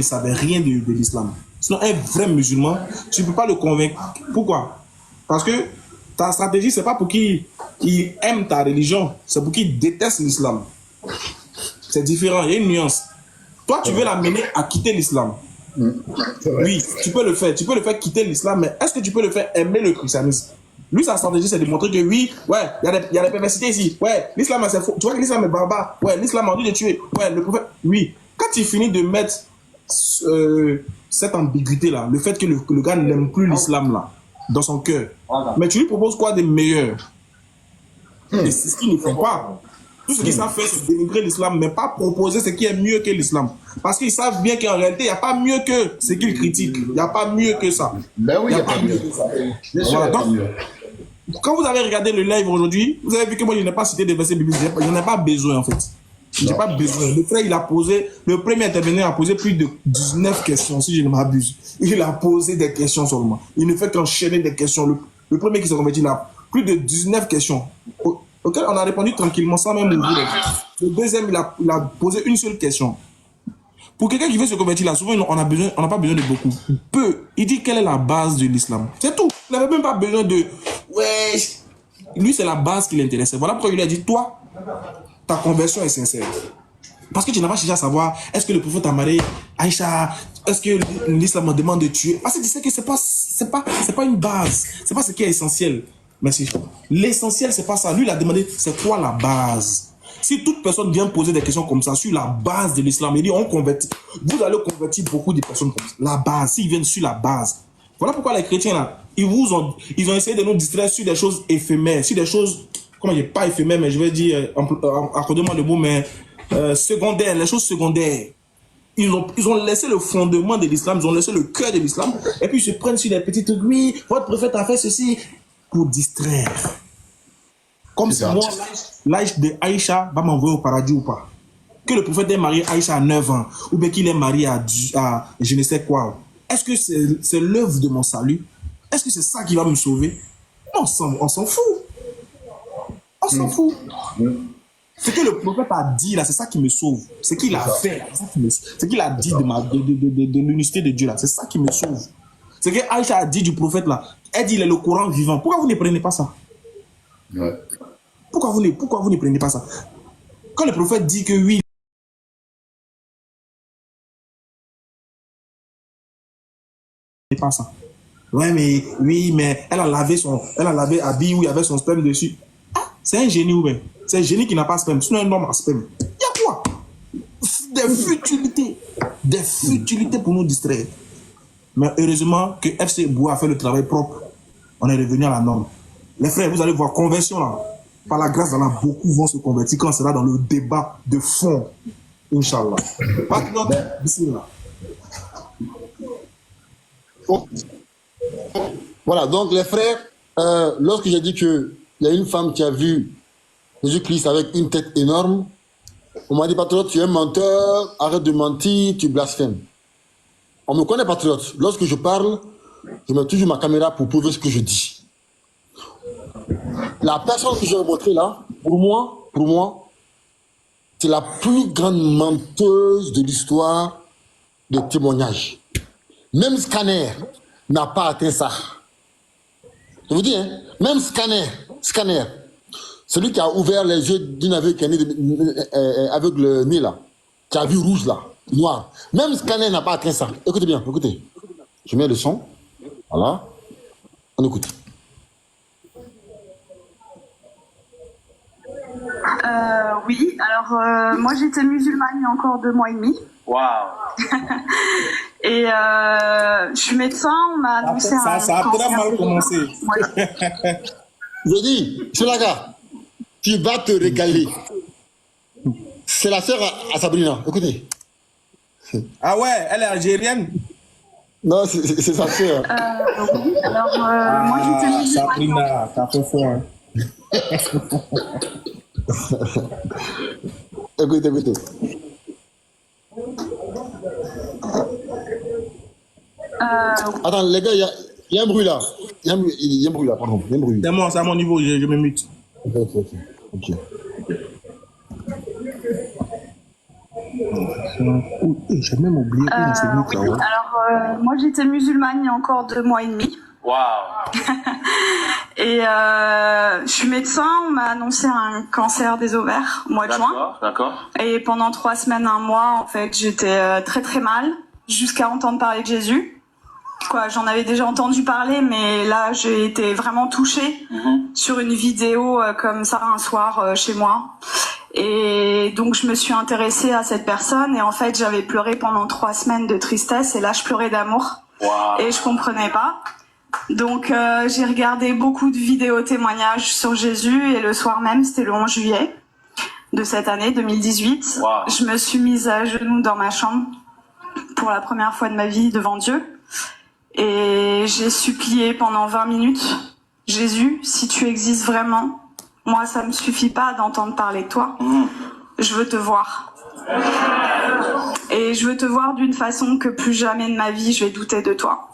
savait rien de l'islam. Sinon, un vrai musulman, tu ne peux pas le convaincre. Pourquoi? Parce que ta stratégie, ce n'est pas pour qu'il aime ta religion, c'est pour qu'il déteste l'islam. C'est différent, il y a une nuance. Toi, tu veux l'amener à quitter l'islam. Oui, tu peux le faire. Tu peux le faire quitter l'islam, mais est-ce que tu peux le faire aimer le christianisme? Lui, sa stratégie, c'est de montrer que oui, ouais, il y a des perversités ici. Ouais, l'islam, c'est faux. Tu vois que l'islam est barbare. Ouais, l'islam a envie de tuer. Ouais, le prophète. Oui. Quand il finit de mettre cette ambiguïté-là, le fait que le gars n'aime plus l'islam là, dans son cœur, mais tu lui proposes quoi de meilleur? Et c'est ce qu'ils ne font pas. Tout ce qu'ils savent faire, c'est dénigrer l'islam, mais pas proposer ce qui est mieux que l'islam. Parce qu'ils savent bien qu'en réalité, il n'y a pas mieux que ce qu'ils critiquent. Il n'y a pas mieux que ça. Ben oui, il n'y a pas mieux que ça. Bien sûr, voilà, donc, quand vous avez regardé le live aujourd'hui, vous avez vu que moi, je n'ai pas cité des versets bibliques. Je n'en ai pas besoin, en fait. Je n'ai pas besoin. Le frère, le premier intervenant a posé plus de 19 questions, si je ne m'abuse. Il a posé des questions seulement. Il ne fait qu'enchaîner des questions. Le premier qui s'est converti, il a plus de 19 questions. Auquel on a répondu tranquillement sans même ouvrir les yeux. Le deuxième, il a posé une seule question. Pour quelqu'un qui veut se convertir là, souvent on n'a pas besoin de beaucoup. Peu. Il dit quelle est la base de l'islam. C'est tout. Il n'avait même pas besoin de. Ouais. Lui, c'est la base qui l'intéressait. Voilà pourquoi il lui a dit toi, ta conversion est sincère. Parce que tu n'as pas cherché à savoir est-ce que le prophète a marié Aïcha, est-ce que l'islam me demande de tuer. Parce que tu sais que c'est pas une base. C'est pas ce qui est essentiel. Merci. L'essentiel, c'est pas ça. Lui, il a demandé, c'est quoi la base? Si toute personne vient poser des questions comme ça sur la base de l'islam, il dit, on convertit. Vous allez convertir beaucoup de personnes comme ça. La base, s'ils viennent sur la base. Voilà pourquoi les chrétiens, là, ils ont essayé de nous distraire sur des choses éphémères, sur des choses, comment dire, pas éphémères, mais je vais dire, accordez-moi le mot, mais secondaires, les choses secondaires. Ils ont laissé le fondement de l'islam, ils ont laissé le cœur de l'islam, et puis ils se prennent sur des petits trucs. Oui, votre prophète a fait ceci. Pour distraire. Comme si moi, l'âge de Aïcha va m'envoyer au paradis ou pas. Que le prophète ait marié Aïcha à 9 ans, ou bien qu'il ait marié à je ne sais quoi. Est-ce que c'est l'œuvre de mon salut? Est-ce que c'est ça qui va me sauver? Non, on s'en fout. On s'en fout. Ce que le prophète a dit là, c'est ça qui me sauve. Ce qu'il a fait, ce qu'il a dit de l'unicité de Dieu là, c'est ça qui me sauve. Ce que Aïcha a dit du prophète là, elle dit il est le Coran vivant. Pourquoi vous ne prenez pas ça? Pourquoi vous ne prenez pas ça? Quand le prophète dit que oui, n'écoutez pas ça. Ouais, mais oui, mais elle a lavé habit où il y avait son sperme dessus. Ah, c'est un génie ou bien? C'est un génie qui n'a pas sperme, sinon un homme a sperme. Il y a quoi? Des futilités pour nous distraire. Mais heureusement que FC Bois a fait le travail propre. On est revenu à la norme. Les frères, vous allez voir, conversion là. Par la grâce d'Allah, beaucoup vont se convertir quand on sera dans le débat de fond. Inch'Allah. Patriote, bismillah. Voilà, donc les frères, lorsque j'ai dit qu'il y a une femme qui a vu Jésus-Christ avec une tête énorme, on m'a dit, patriote, tu es un menteur, arrête de mentir, tu blasphèmes. On me connaît, patriote. Lorsque je parle, je mets toujours ma caméra pour prouver ce que je dis. La personne que je vais montrer là, pour moi, c'est la plus grande menteuse de l'histoire de témoignage. Même Scanner n'a pas atteint ça. Je vous dis, hein, même Scanner, celui qui a ouvert les yeux d'une aveugle qui est né avec le nez là, qui a vu rouge là, noir. Même Scanner n'a pas atteint ça. Écoutez bien, écoutez. Je mets le son. Voilà. On écoute. Oui, alors moi j'étais musulmane il y a encore 2 mois et demi. Waouh. Et je suis médecin, on m'a annoncé un Ça a très mal commencé. Je dis, Sulaga, tu vas te régaler. C'est la sœur à Sabrina, écoutez. Ah ouais, elle est algérienne? Non, c'est sa sœur. Oui, alors moi j'étais musulmane. Sabrina, t'as fait fort. Hein. Écoutez. Attends, les gars, il y a un bruit là. Il y a un bruit là, pardon. C'est moi, c'est à mon niveau, je me mute. Ok. J'ai même oublié une seconde. Oui, alors moi j'étais musulmane il y a encore 2 mois et demi. Waouh. Et je suis médecin, on m'a annoncé un cancer des ovaires au mois de juin. D'accord. Et pendant 3 semaines, 1 mois, en fait, j'étais très très mal, jusqu'à entendre parler de Jésus. Quoi, j'en avais déjà entendu parler, mais là, j'ai été vraiment touchée sur une vidéo comme ça un soir chez moi. Et donc, je me suis intéressée à cette personne et en fait, j'avais pleuré pendant 3 semaines de tristesse et là, je pleurais d'amour. Wow. Et je comprenais pas. Donc, j'ai regardé beaucoup de vidéos témoignages sur Jésus et le soir même, c'était le 11 juillet de cette année 2018. Wow. Je me suis mise à genoux dans ma chambre pour la première fois de ma vie devant Dieu. Et j'ai supplié pendant 20 minutes, Jésus, si tu existes vraiment, moi ça me suffit pas d'entendre parler de toi, je veux te voir. Et je veux te voir d'une façon que plus jamais de ma vie je vais douter de toi.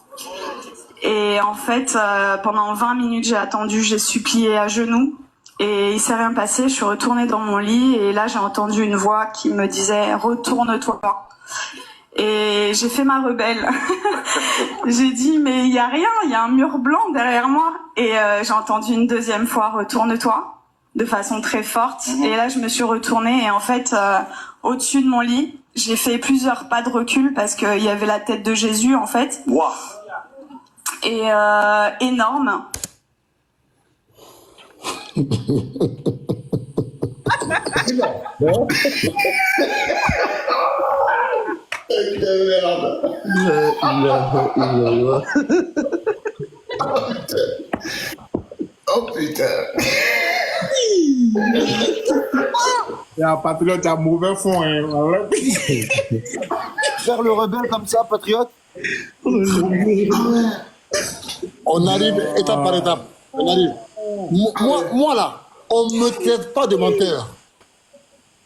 Et en fait, pendant 20 minutes j'ai attendu, j'ai supplié à genoux et il s'est rien passé, je suis retournée dans mon lit et là j'ai entendu une voix qui me disait « Retourne-toi ». Et j'ai fait ma rebelle. J'ai dit mais il y a rien, il y a un mur blanc derrière moi. Et j'ai entendu une deuxième fois retourne-toi de façon très forte. Et là je me suis retournée et en fait au-dessus de mon lit, j'ai fait plusieurs pas de recul parce qu'il y avait la tête de Jésus en fait. Wow. Et énorme. Oh putain. Il y a un patriote qui a mauvais fond. Hein. Faire le rebelle comme ça, patriote. On arrive étape par étape. On arrive. Moi là, on ne me traite pas de menteur.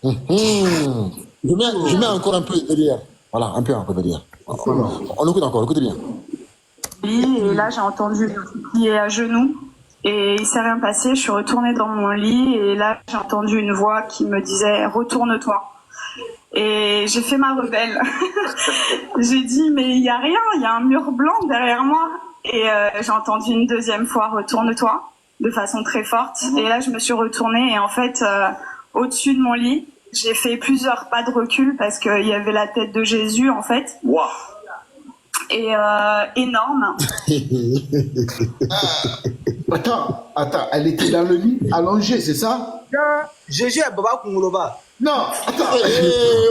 Je mets encore un peu derrière. Voilà, un peu derrière. On écoute encore, écoutez bien. Et là, j'ai entendu qu'il est à genoux et il s'est rien passé. Je suis retournée dans mon lit et là, j'ai entendu une voix qui me disait « Retourne-toi ». Et j'ai fait ma rebelle. J'ai dit « Mais il n'y a rien, il y a un mur blanc derrière moi ». Et j'ai entendu une deuxième fois « Retourne-toi » de façon très forte. Et là, je me suis retournée et en fait, au-dessus de mon lit, j'ai fait plusieurs pas de recul parce qu'il y avait la tête de Jésus en fait. Wow. et énorme. Attends, elle était dans le lit, allongée, c'est ça? Jésus est Baba Kungoloba. Non, attends.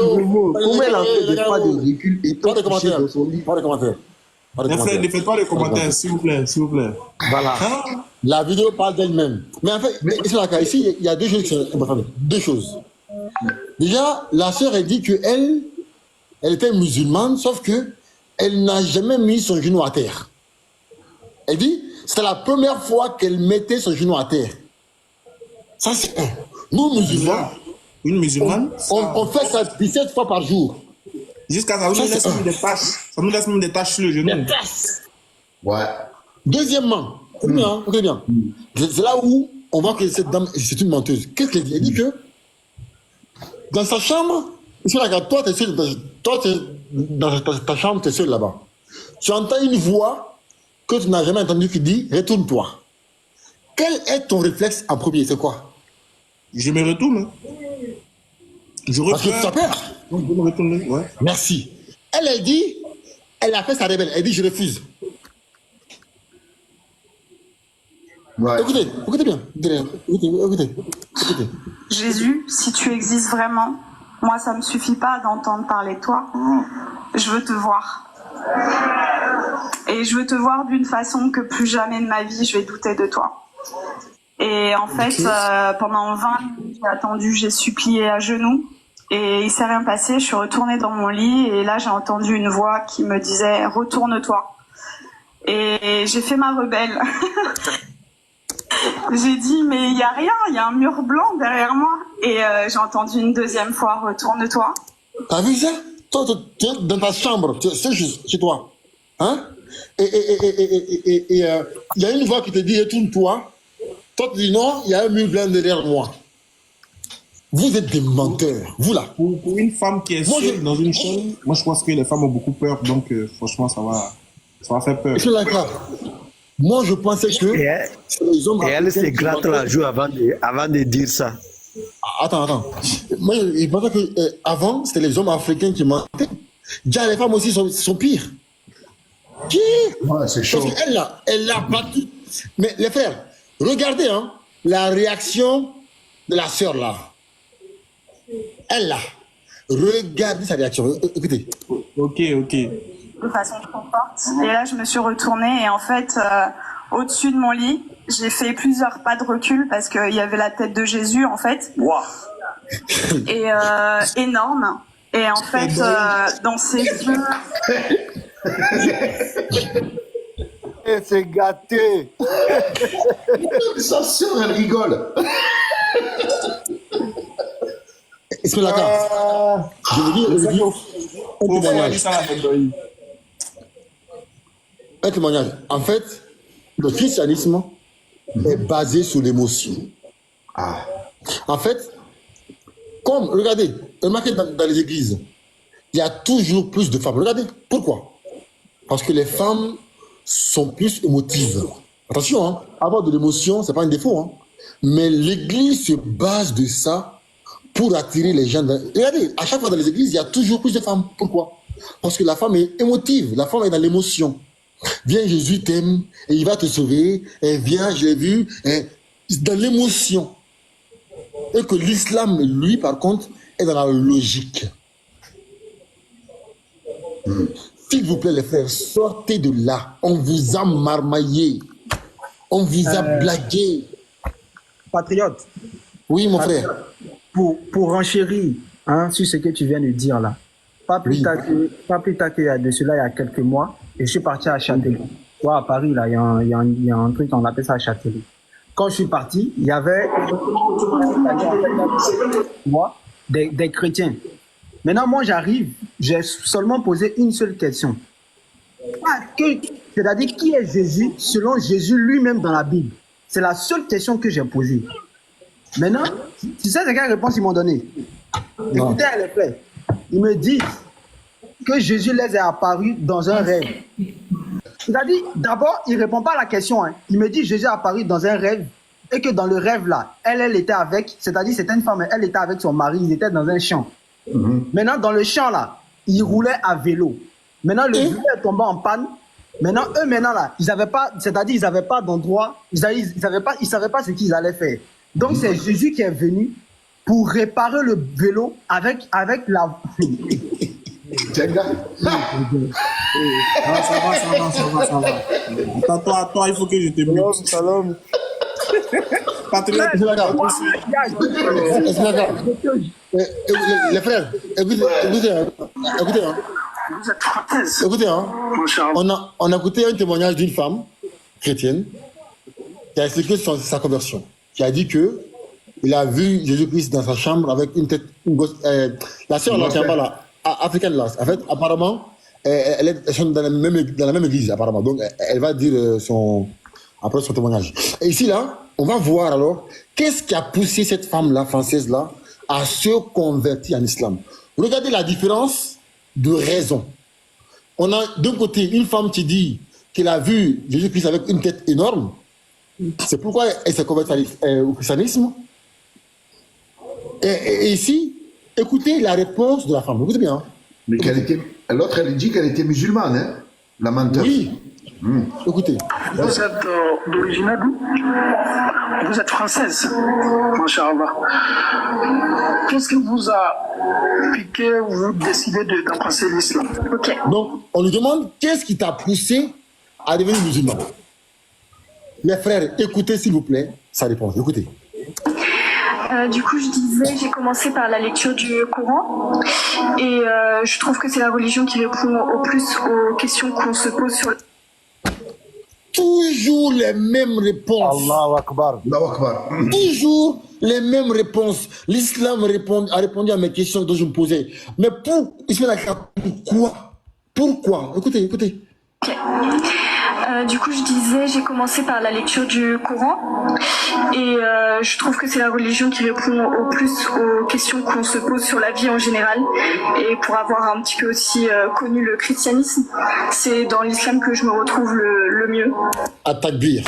Comment elle a fait pas de recul et pas de commentaires. Pas de commentaires. Les frères, ne faites pas de commentaires, s'il vous plaît, s'il vous plaît. Voilà. La vidéo parle d'elle-même. Mais en fait, ici, il y a deux choses qui sont importantes. Deux choses. Déjà, la sœur, elle dit qu'elle était musulmane, sauf que elle n'a jamais mis son genou à terre. Elle dit, c'était la première fois qu'elle mettait son genou à terre. Ça, c'est un. Nous, musulmans, une musulmane, on fait ça 17 fois par jour. Jusqu'à ça, nous laisse même des taches. Ça nous laisse même des taches sur le genou. Des taches. Ouais. Deuxièmement, écoutez bien. C'est là où on voit que cette dame, c'est une menteuse. Qu'est-ce qu'elle dit? Elle dit que dans sa chambre, toi, tu es seul, dans ta chambre, tu es seul là-bas. Tu entends une voix que tu n'as jamais entendue qui dit retourne-toi. Quel est ton réflexe en premier? C'est quoi? Je me retourne. Je Parce que tu as peur. Donc, je me retourne. Ouais. Merci. Elle dit, elle a fait sa rebelle. Elle dit je refuse. Ouais. Écoutez bien. Écoutez. Jésus, si tu existes vraiment, moi ça me suffit pas d'entendre parler de toi. Je veux te voir. Et je veux te voir d'une façon que plus jamais de ma vie je vais douter de toi. Et en fait, pendant 20 minutes, j'ai attendu, j'ai supplié à genoux. Et il s'est rien passé, je suis retournée dans mon lit et là j'ai entendu une voix qui me disait « Retourne-toi ». Et j'ai fait ma rebelle. J'ai dit « Mais il n'y a rien, il y a un mur blanc derrière moi ». Et j'ai entendu une deuxième fois « Retourne-toi ». T'as vu ça? Toi, tu es dans ta chambre, tu es chez toi. Hein? Et il y a une voix qui te dit « Retourne-toi ». Toi, tu dis « Non, il y a un mur blanc derrière moi ». Vous êtes des menteurs, vous là. Pour une femme qui est seule dans une chambre, moi je pense que les femmes ont beaucoup peur, donc franchement ça va faire peur. Moi je pensais que les hommes. Et elle se gratte la joue avant de dire ça. Attends. Moi je pensais que avant c'était les hommes africains qui mentaient. Déjà les femmes aussi sont pires. Qui? Ouais, c'est chaud. Parce qu'elle l'a battu. Mais les frères, regardez la réaction de la sœur là. Elle là, regardez sa réaction, écoutez. Ok. De façon trop forte. Et là, je me suis retournée et en fait, au-dessus de mon lit, j'ai fait plusieurs pas de recul parce qu'il y avait la tête de Jésus en fait. Wow. Et énorme. Et en fait, dans ses yeux... Et c'est gâté. Sa sœur, elle rigole. Est-ce que la carte je veux dire, un témoignage. En fait, le christianisme est basé sur l'émotion. En fait, comme, regardez, remarquez dans les églises, il y a toujours plus de femmes. Regardez, pourquoi? Parce que les femmes sont plus émotives. Attention, avoir de l'émotion, ce n'est pas un défaut. Mais l'église se base de ça pour attirer les gens. Regardez, à chaque fois dans les églises, il y a toujours plus de femmes. Pourquoi? Parce que la femme est émotive, la femme est dans l'émotion. Viens, Jésus t'aime et il va te sauver. Et viens, je l'ai vu. Et dans l'émotion. Et que l'islam, lui, par contre, est dans la logique. S'il vous plaît, les frères, sortez de là. On vous a marmaillé. On vous a blagué. Patriote. Oui, mon frère. Pour renchérir sur ce que tu viens de dire là, pas plus tard qu'il y a de cela, il y a quelques mois, et je suis parti à Châtelet. À Paris, là, il y a un truc, on appelle ça à Châtelet. Quand je suis parti, il y avait des chrétiens. Maintenant, moi, j'arrive, j'ai seulement posé une seule question. C'est-à-dire, qui est Jésus selon Jésus lui-même dans la Bible? C'est la seule question que j'ai posée. Maintenant, tu sais quelle réponse ils m'ont donné? Écoutez, les frères. Ils me disent que Jésus les est apparu dans un rêve. C'est-à-dire, d'abord, il ne répond pas à la question. Il me dit Jésus est apparu dans un rêve et que dans le rêve là, elle était avec, c'est-à-dire c'était une femme, elle était avec son mari, ils étaient dans un champ. Maintenant, dans le champ là, il roulait à vélo. Maintenant, le vélo est tombé en panne. Maintenant, eux, là, ils n'avaient pas, c'est-à-dire, ils n'avaient pas d'endroit, ils savaient pas ce qu'ils allaient faire. Donc, c'est Jésus qui est venu pour réparer le vélo avec la... Tiens, gars. Ça va. Toi, il faut que je te mute. Salam. Patriote, Les frères, écoutez, on a écouté un témoignage d'une femme chrétienne qui a expliqué sa conversion, qui a dit que il a vu Jésus-Christ dans sa chambre avec une tête, la sœur là, qui est là, africaine là. En fait, apparemment, elles sont dans la même église, apparemment. Donc, elle va dire après son témoignage. Et ici là, on va voir alors qu'est-ce qui a poussé cette femme-là, française-là, à se convertir en islam. Regardez la différence de raison. On a d'un côté une femme qui dit qu'elle a vu Jésus-Christ avec une tête énorme. C'est pourquoi elle s'est convertie au christianisme. Et ici, écoutez la réponse de la femme. Écoutez bien. Mais l'autre, elle dit qu'elle était musulmane, hein, la menteuse. Oui. Écoutez. Vous êtes d'origine d'où? Vous êtes française, Masha'Allah. Qu'est-ce qui vous a piqué ou vous décidez d'embrasser l'islam? Ok. Donc, on lui demande qu'est-ce qui t'a poussé à devenir musulman. Mes frères, écoutez s'il vous plaît sa réponse. Écoutez. Du coup, je disais, j'ai commencé par la lecture du Coran et je trouve que c'est la religion qui répond au plus aux questions qu'on se pose sur le... Toujours les mêmes réponses. Allahu Akbar. Allahu Akbar. Toujours les mêmes réponses. L'islam a répondu à mes questions dont je me posais. Mais pourquoi? Écoutez. Okay. Du coup, je disais, j'ai commencé par la lecture du Coran et je trouve que c'est la religion qui répond au plus aux questions qu'on se pose sur la vie en général. Et pour avoir un petit peu aussi connu le christianisme, c'est dans l'islam que je me retrouve le mieux. At-Takbir.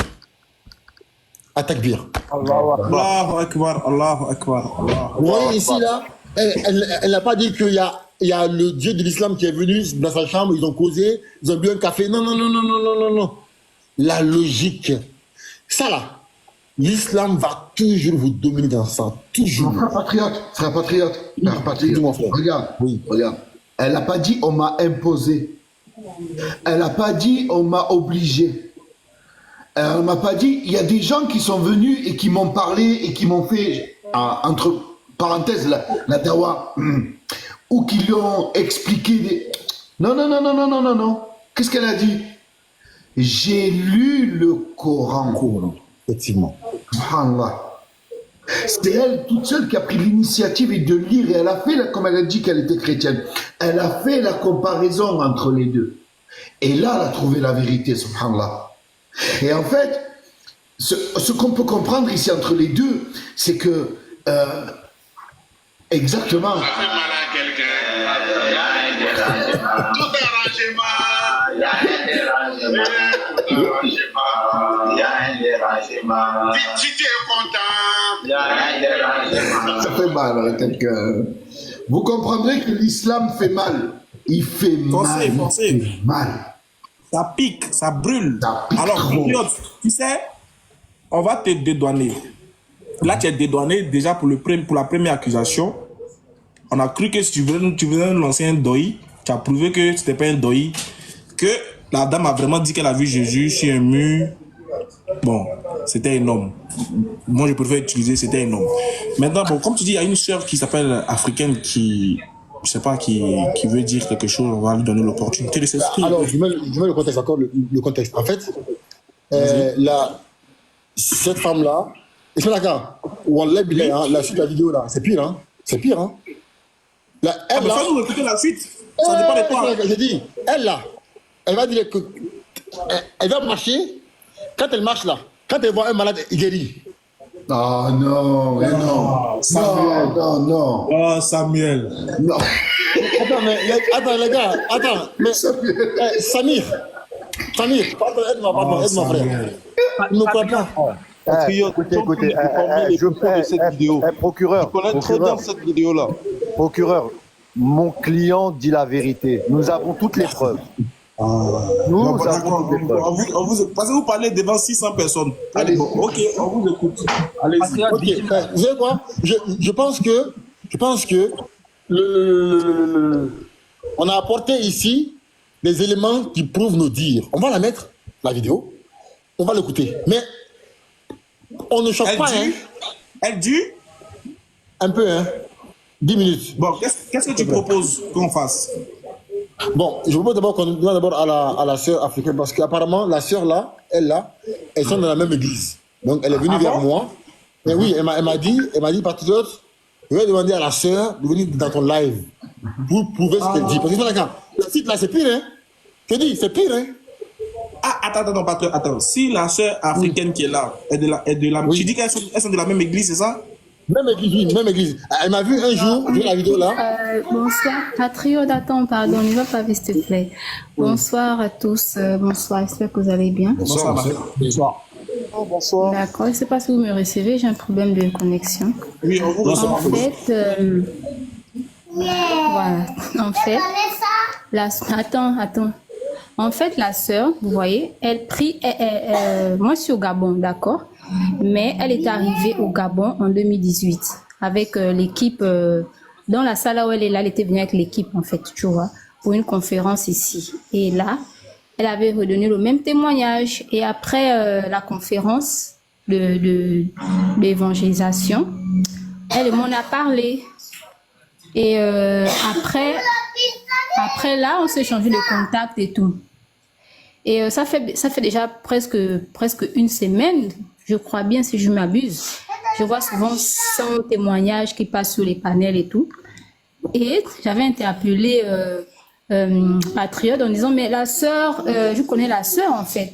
Allahu Akbar. Vous voyez ici, là, elle n'a pas dit qu'il y a le Dieu de l'islam qui est venu dans sa chambre, ils ont causé, ils ont bu un café. Non. La logique. Ça là, l'islam va toujours vous dominer dans ça. Toujours. Frère patriote. Regarde. Elle n'a pas dit on m'a imposé. Elle n'a pas dit on m'a obligé. Elle m'a pas dit, il y a des gens qui sont venus et qui m'ont parlé et qui m'ont fait, entre parenthèses, la dawa. Ou qui lui ont expliqué des... Non. Qu'est-ce qu'elle a dit? J'ai lu le Coran. Effectivement. Subhanallah. C'est elle toute seule qui a pris l'initiative de lire et elle a fait, comme elle a dit qu'elle était chrétienne, elle a fait la comparaison entre les deux. Et là, elle a trouvé la vérité, subhanallah. Et en fait, ce qu'on peut comprendre ici entre les deux, c'est que... exactement. Ça fait mal à quelqu'un. Tout arrangement. Il y a un dérangement. Si tu es content. Il y a un dérangement. Ça fait mal à quelqu'un. Vous comprendrez que l'islam fait mal. Il fait mal. Ça pique, ça brûle. Alors, tu sais, on va te dédouaner. Là, tu es dédouané déjà pour la première accusation. On a cru que si tu venais lancer un doi, tu as prouvé que ce n'était pas un doi, que la dame a vraiment dit qu'elle a vu Jésus sur un mur. Bon, c'était un homme. Moi, je préfère utiliser c'était un homme. Maintenant, bon, comme tu dis, il y a une sœur qui s'appelle africaine qui, je sais pas, qui veut dire quelque chose. On va lui donner l'opportunité de s'exprimer. Alors, je mets le contexte, encore le contexte. En fait, cette femme-là, et c'est d'accord, Wallah Billah, la suite de la vidéo là, c'est pire, hein. C'est pire, hein. Là, elle là. Faut nous écouter la suite. Ça dépend de toi. J'ai dit, elle là, elle va dire que. Elle va marcher. Quand elle marche là, quand elle voit un malade guéri. Ah non, mais non. Samuel. Non. Oh, Samuel. Non. Attends, les gars, mais Samir, pardon, aide-moi, frère. Il ne croit pas. Écoutez, je fais cette vidéo. Procureur. Je connais très bien cette vidéo-là. Procureur, mon client dit la vérité. Nous avons toutes les preuves. Nous avons toutes les preuves. Parce que vous parlez devant 600 personnes. Allez, ok, on vous écoute. Allez-y. Ok, vous savez quoi? Je pense que on a apporté ici des éléments qui prouvent nos dires. On va la mettre, la vidéo. On va l'écouter. Mais on ne choque pas, hein. Elle dure un peu, hein. 10 minutes. Bon, qu'est-ce que tu proposes qu'on fasse? Bon, je propose d'abord qu'on demande d'abord à la sœur africaine, parce qu'apparemment, la sœur là, elles sont dans la même église. Donc, elle est venue vers moi. Mais oui, elle m'a dit, patriote, je vais demander à la sœur de venir dans ton live pour prouver ce qu'elle dit. Parce que le site là, c'est pire, hein. Je dis, c'est pire, hein. Ah, attends, patriote, attends. Si la sœur africaine qui est là est de la tu dis qu'elles sont de la même église, c'est ça? Même église, oui, même église. Elle m'a vu un jour, j'ai la vidéo là. Bonsoir, patriote, attends, pardon, ne va pas vite, s'il te plaît. Bonsoir à tous, bonsoir, j'espère que vous allez bien. Bonsoir. Bonsoir. Bonsoir. D'accord, je ne sais pas si vous me recevez, j'ai un problème de connexion. Oui, on vous reçoit. En fait, voilà, en fait, attends. En fait, la sœur, vous voyez, elle prie, moi je suis au Gabon, d'accord? Mais elle est arrivée au Gabon en 2018 avec l'équipe, dans la salle où elle est là, elle était venue avec l'équipe en fait, tu vois, pour une conférence ici. Et là, elle avait redonné le même témoignage. Et après la conférence d'évangélisation, elle m'en a parlé. Et après là, on s'est changé de contact et tout. Et ça fait déjà presque une semaine, je crois bien, si je m'abuse. Je vois souvent son témoignage qui passe sur les panels et tout. Et j'avais interpellé Patriote en disant, mais la sœur, je connais la sœur en fait.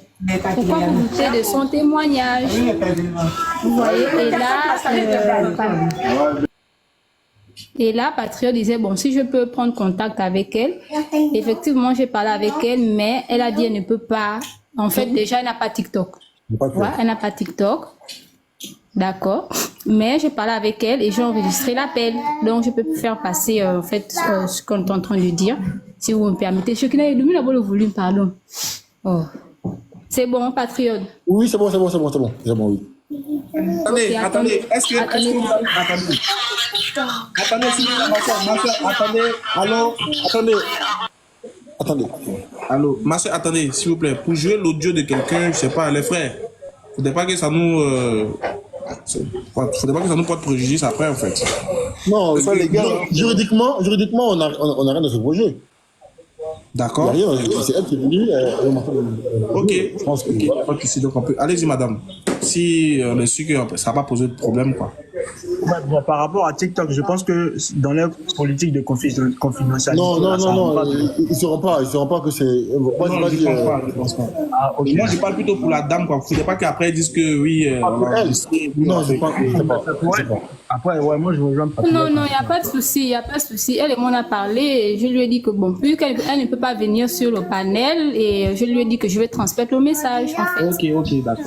Pourquoi vous doutez de son témoignage? Vous voyez, et là, Patriote disait, bon, si je peux prendre contact avec elle. Effectivement, j'ai parlé avec elle, mais elle a dit, elle ne peut pas. En fait, déjà, elle n'a pas TikTok. Ouais, elle n'a pas TikTok. D'accord. Mais j'ai parlé avec elle et j'ai enregistré l'appel. Donc, je peux faire passer, en fait, ce qu'on est en train de dire. Si vous me permettez. Je n'ai pas le volume, pardon. Oh. C'est bon, Patriote? Oui, c'est bon, oui. Attendez, est-ce que... Attendez, allô, ma soeur, attendez, s'il vous plaît, pour jouer l'audio de quelqu'un, je sais pas, les frères, faudrait pas que ça nous porte préjudice après, en fait. Non, ça, les gars, juridiquement, on n'a rien de ce projet. D'accord. C'est elle qui est venue. Ok. Je pense que pas de donc on peut. Allez-y, madame. Si on est sûr que ça va pas poser de problème, quoi. Ouais, bon, par rapport à TikTok, je pense que dans leur politique de confidentialité. Non, ils ne sauront pas que c'est. Moi, non, je pense pas. Ah, okay. Moi, je parle plutôt pour la dame, quoi. Il ne faudrait pas qu'après ils disent que oui. Non, je pas. Après, ouais, moi, je rejoins pas. Non, il n'y a pas de souci, Elle et moi, on a parlé et je lui ai dit que bon, vu qu'elle ne peut pas venir sur le panel et je lui ai dit que je vais transmettre le message, en fait. Ok, d'accord.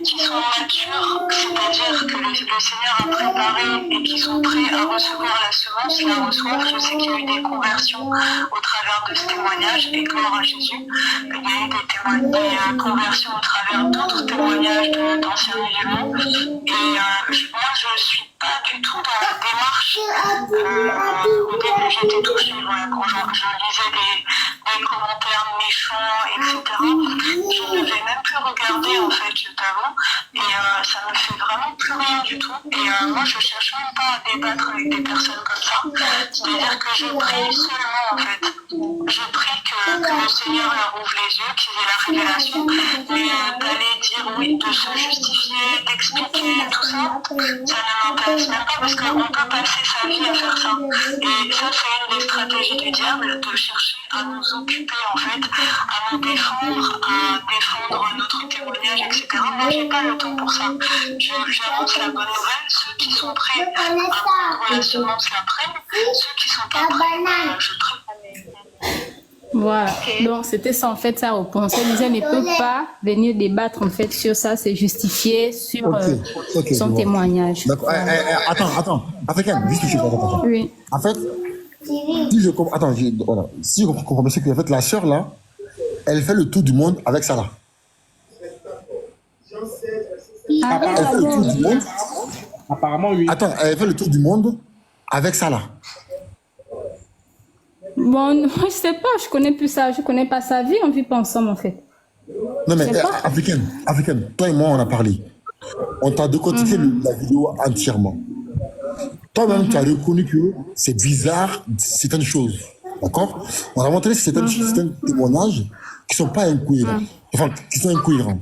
Qui sont matures, c'est-à-dire que le Seigneur a préparé et qui sont prêts à recevoir la semence, la reçoivent. Je sais qu'il y a eu des conversions au travers de ce témoignage, et gloire à Jésus. Il y a eu des conversions au travers d'autres témoignages d'anciens musulmans. Et moi, je ne suis pas du tout dans la démarche. Au début, j'étais touchée quand je lisais des commentaires méchants, etc. Je ne vais même plus regarder, en fait, je t'avoue. Et ça me fait vraiment plus rien du tout. Et moi, je cherche même pas à débattre avec des personnes comme ça. C'est-à-dire que je prie seulement, en fait. Je prie que le Seigneur leur ouvre les yeux, qu'ils aient la révélation. Mais d'aller dire oui, de se justifier, d'expliquer, tout ça, ça ne m'intéresse même pas parce qu'on peut passer sa vie à faire ça. Et ça, c'est une des stratégies du diable, de chercher à nous occuper, en fait, à nous défendre, notre témoignage, etc. Moi, j'ai pas le temps pour ça. J'annonce la bonne nouvelle. Ceux qui sont prêts à prendre la semence la prennent. Ceux qui sont pas prêts, je prie. Voilà. Donc, c'était ça, en fait, sa réponse. Elle disait, ne peut pas venir débattre, en fait, sur ça, c'est justifié sur son témoignage. D'accord. Attends. Africaine, juste que je comprends. Oui. En fait, si je comprends, voilà. Si je comprends bien, c'est qu'en fait, la sœur, là, elle fait le tour du monde avec Salah. Elle fait le tour du monde. Apparemment, oui. Attends, elle fait le tour du monde avec Salah. Bon, je sais pas, je connais plus ça, je connais pas sa vie, on vit pas ensemble, en fait. Non, mais africaine, toi et moi, on a parlé. On t'a décortiqué la vidéo entièrement. Toi-même, tu as reconnu que c'est bizarre, certaines choses. D'accord? On a montré certains témoignages qui sont pas incohérents. Enfin, qui sont incohérents.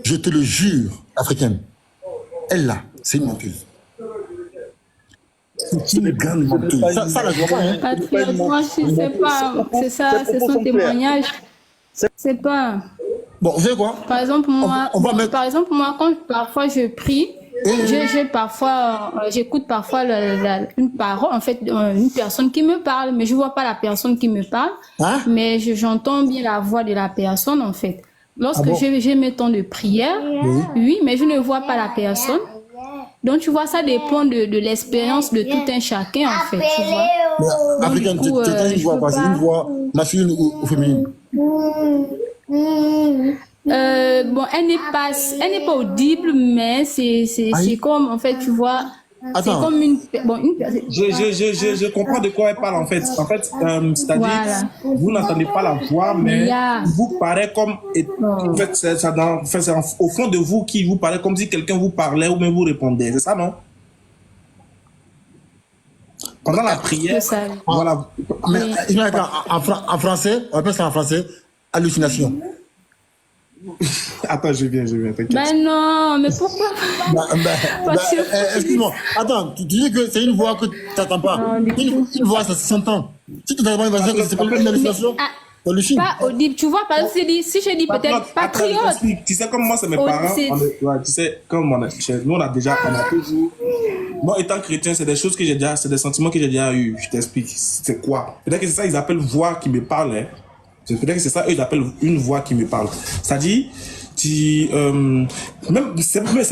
Je te le jure, africaine. Elle, là, c'est une menteuse. C'est une grande menteuse. Ça la voit pas, hein? Patriote, moi, je sais pas. C'est ça, c'est son témoignage. C'est pas... Bon, vous savez quoi? Par exemple, moi, quand parfois je prie, j'écoute parfois une parole, en fait, une personne qui me parle, mais je vois pas la personne qui me parle, mais j'entends bien la voix de la personne, en fait. Lorsque j'ai mes temps de prière, oui, mais je ne vois pas la personne. Donc, tu vois, ça dépend de l'expérience de tout un chacun, en fait, tu vois. Mais africaine, tu as une voix quoi? C'est une voix masculine ou féminine? Bon, elle n'est pas audible, mais c'est comme, en fait, tu vois, c'est comme une personne. Je comprends de quoi elle parle, en fait. En fait, c'est-à-dire, vous n'entendez pas la voix, mais il vous paraît comme, en fait, c'est au fond de vous qui vous paraît comme si quelqu'un vous parlait ou même vous répondait. C'est ça, non? Pendant la prière, voilà. Mais en français, on appelle ça en français hallucination. Attends, je viens, t'inquiète. Ben non, mais pourquoi? Excuse-moi, attends, tu dis que c'est une voix que tu n'entends pas. Une voix, ça s'entend. Si tu n'entends pas une voix, c'est pas une hallucination. Pas audible, tu vois, parce que si je dis peut-être patriote. Tu sais, comme moi, c'est mes parents. Tu sais, comme nous, on a toujours. Moi, étant chrétien, c'est des choses que j'ai déjà, c'est des sentiments que j'ai déjà eu. Je t'explique. C'est quoi? Peut-être que c'est ça, ils appellent voix qui me parle, hein. Peut-être que c'est ça, eux, ils appellent une voix qui me parle. C'est-à-dire, c'est